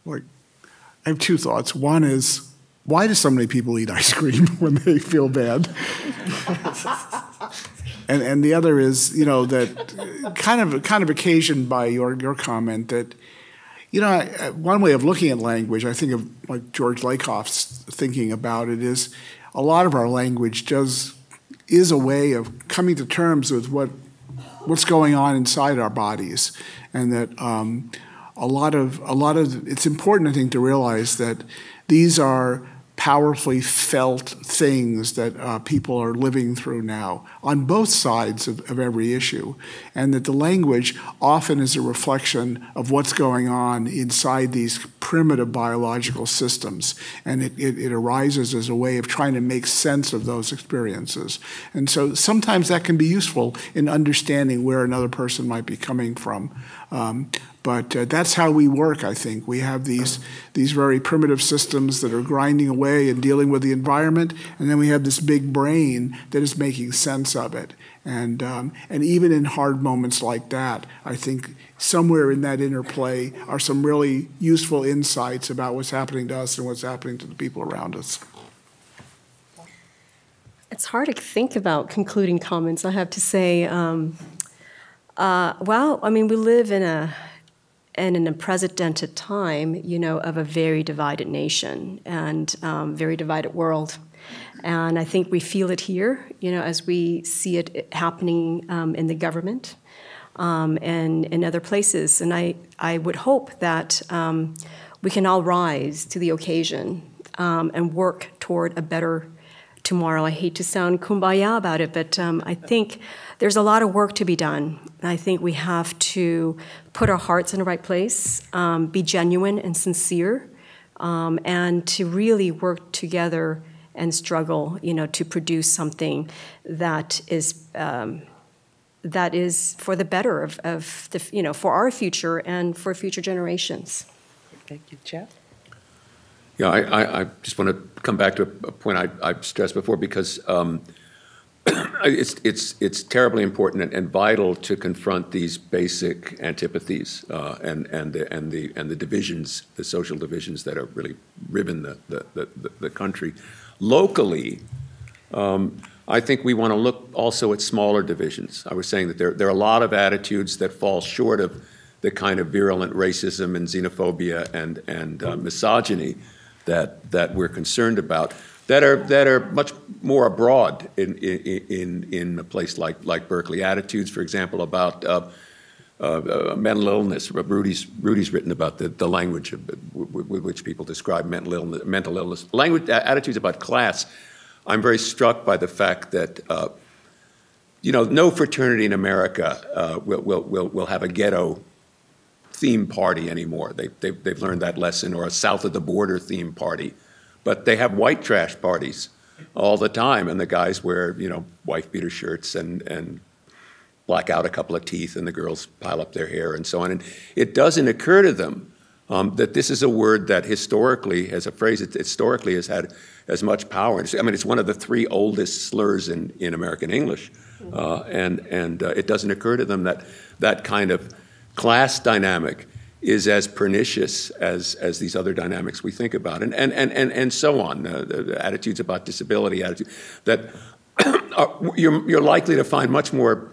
Well, I have two thoughts. One is, why do so many people eat ice cream when they feel bad? and the other is, that kind of occasioned by your comment that, one way of looking at language, I think of like George Lakoff's thinking about it, is a lot of our language is a way of coming to terms with what's going on inside our bodies, and that a lot of it's important, I think, to realize that these are powerfully felt things that people are living through now on both sides of every issue, and that the language often is a reflection of what's going on inside these primitive biological systems, and it arises as a way of trying to make sense of those experiences. And so sometimes that can be useful in understanding where another person might be coming from. But that's how we work, I think. We have these very primitive systems that are grinding away and dealing with the environment, and then we have this big brain that is making sense of it. And even in hard moments like that, I think somewhere in that interplay are some really useful insights about what's happening to us and what's happening to the people around us. It's hard to think about concluding comments, I have to say. Well, I mean, we live in an unprecedented time, of a very divided nation and very divided world. And I think we feel it here, as we see it happening in the government and in other places. And I would hope that we can all rise to the occasion and work toward a better tomorrow. I hate to sound kumbaya about it, but I think there's a lot of work to be done. And I think we have to put our hearts in the right place, be genuine and sincere, and to really work together struggle, to produce something that is for the better of the, for our future and for future generations. Thank you, Jeff. Yeah, I just want to come back to a point I stressed before, because it's terribly important and vital to confront these basic antipathies and the divisions, the social divisions that are really riven the country. Locally, I think we want to look also at smaller divisions. I was saying that there are a lot of attitudes that fall short of the kind of virulent racism and xenophobia and misogyny that we're concerned about, that are much more abroad in a place like Berkeley. Attitudes, for example, about mental illness. Rudy's written about the language with which people describe mental illness. Attitudes about class. I'm very struck by the fact that no fraternity in America will have a ghetto theme party anymore. They've learned that lesson, or a south of the border theme party. But they have white trash parties all the time, and the guys wear, wife beater shirts and black out a couple of teeth, and the girls pile up their hair and so on. And it doesn't occur to them that this is a word that historically, as a phrase, historically has had as much power. It's one of the 3 oldest slurs in American English, and it doesn't occur to them that kind of class dynamic is as pernicious as these other dynamics we think about, and so on. Attitudes about disability, that you're likely to find much more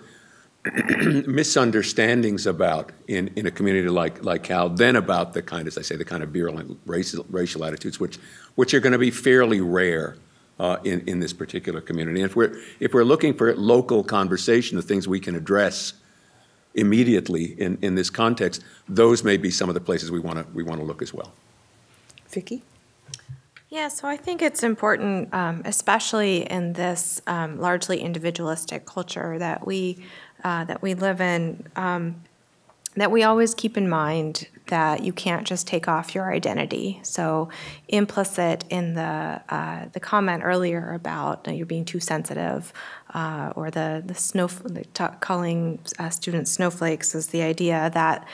misunderstandings about in a community like Cal than about the kind, as I say, the kind of virulent racial attitudes, which are going to be fairly rare in this particular community. And if we're looking for local conversation, the things we can address immediately in this context, those may be some of the places we want to look as well. Vicki? Yeah, so I think it's important, especially in this largely individualistic culture that we live in, that we always keep in mind that you can't just take off your identity. So implicit in the comment earlier about you're being too sensitive, or calling students snowflakes, is the idea that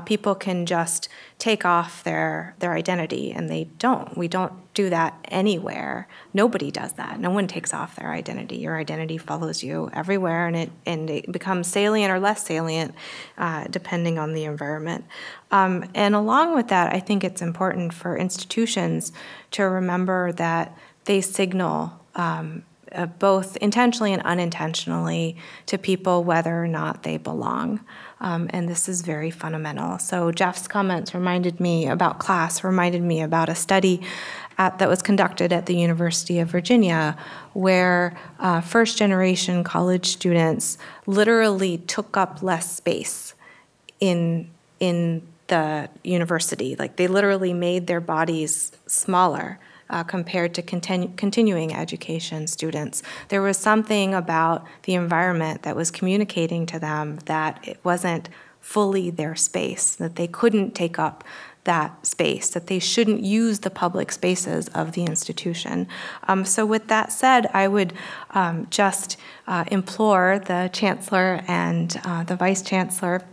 people can just take off their identity, and they don't. We don't do that anywhere. Nobody does that. No one takes off their identity. Your identity follows you everywhere, and it becomes salient or less salient depending on the environment. And along with that, I think it's important for institutions to remember that they signal both intentionally and unintentionally to people whether or not they belong. And this is very fundamental. So Jeff's comments reminded me about class, reminded me about a study that was conducted at the University of Virginia, where first-generation college students literally took up less space in the university. Like, they literally made their bodies smaller compared to continuing education students. There was something about the environment that was communicating to them that it wasn't fully their space, that they couldn't take up that space, that they shouldn't use the public spaces of the institution. So with that said, I would just implore the Chancellor and the Vice Chancellor,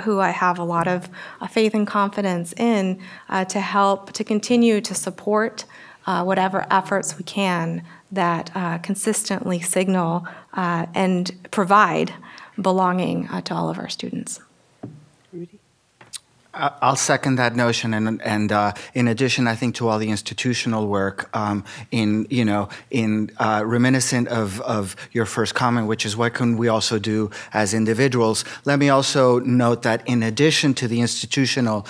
who I have a lot of faith and confidence in, to help to continue to support whatever efforts we can that consistently signal and provide belonging to all of our students. Rudy? I'll second that notion, and in addition, I think to all the institutional work, reminiscent of your first comment, which is what can we also do as individuals. Let me also note that in addition to the institutional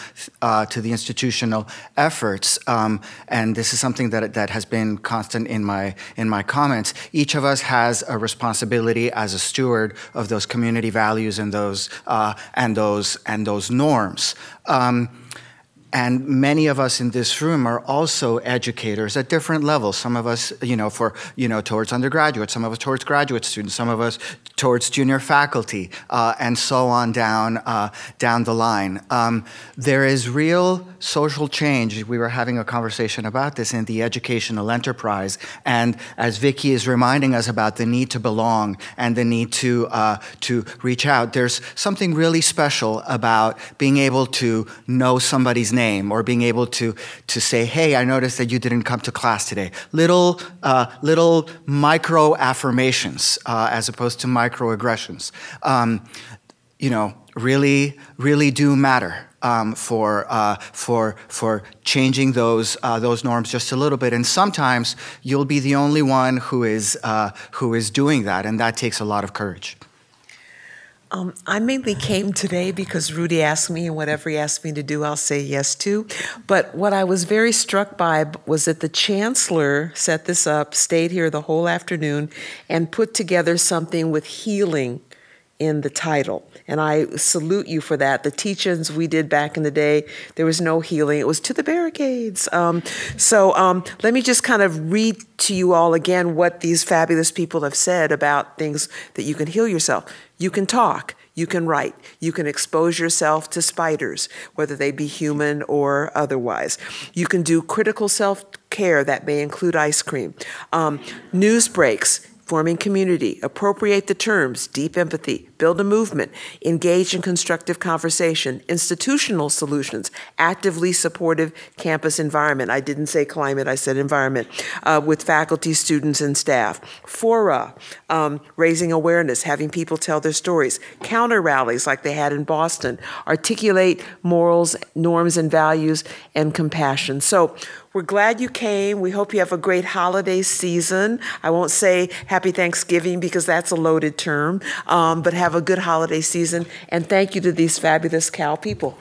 efforts, and this is something that has been constant in my comments, each of us has a responsibility as a steward of those community values and those norms. and many of us in this room are also educators at different levels. Some of us, towards undergraduate, some of us towards graduate students, some of us towards junior faculty, and so on down the line. There is real social change. We were having a conversation about this in the educational enterprise, and as Vicki is reminding us about the need to belong and the need to reach out, there's something really special about being able to know somebody's name or being able to say, hey, I noticed that you didn't come to class today. Little micro affirmations as opposed to microaggressions, really do matter for changing those norms just a little bit. And sometimes you'll be the only one who is doing that, and that takes a lot of courage. I mainly came today because Rudy asked me, and whatever he asked me to do, I'll say yes to. But what I was very struck by was that the Chancellor set this up, stayed here the whole afternoon, and put together something with healing in the title. And I salute you for that. The teach-ins we did back in the day, there was no healing. It was to the barricades. So let me just kind of read to you all again what these fabulous people have said about things that you can heal yourself. You can talk. You can write. You can expose yourself to spiders, whether they be human or otherwise. You can do critical self-care that may include ice cream. News breaks. Forming community, appropriate the terms, deep empathy, build a movement, engage in constructive conversation, institutional solutions, actively supportive campus environment. I didn't say climate, I said environment, with faculty, students, and staff. Fora, raising awareness, having people tell their stories. Counter rallies like they had in Boston, articulate morals, norms, and values, and compassion. So we're glad you came. We hope you have a great holiday season. I won't say Happy Thanksgiving because that's a loaded term, but have a good holiday season. And thank you to these fabulous Cal people.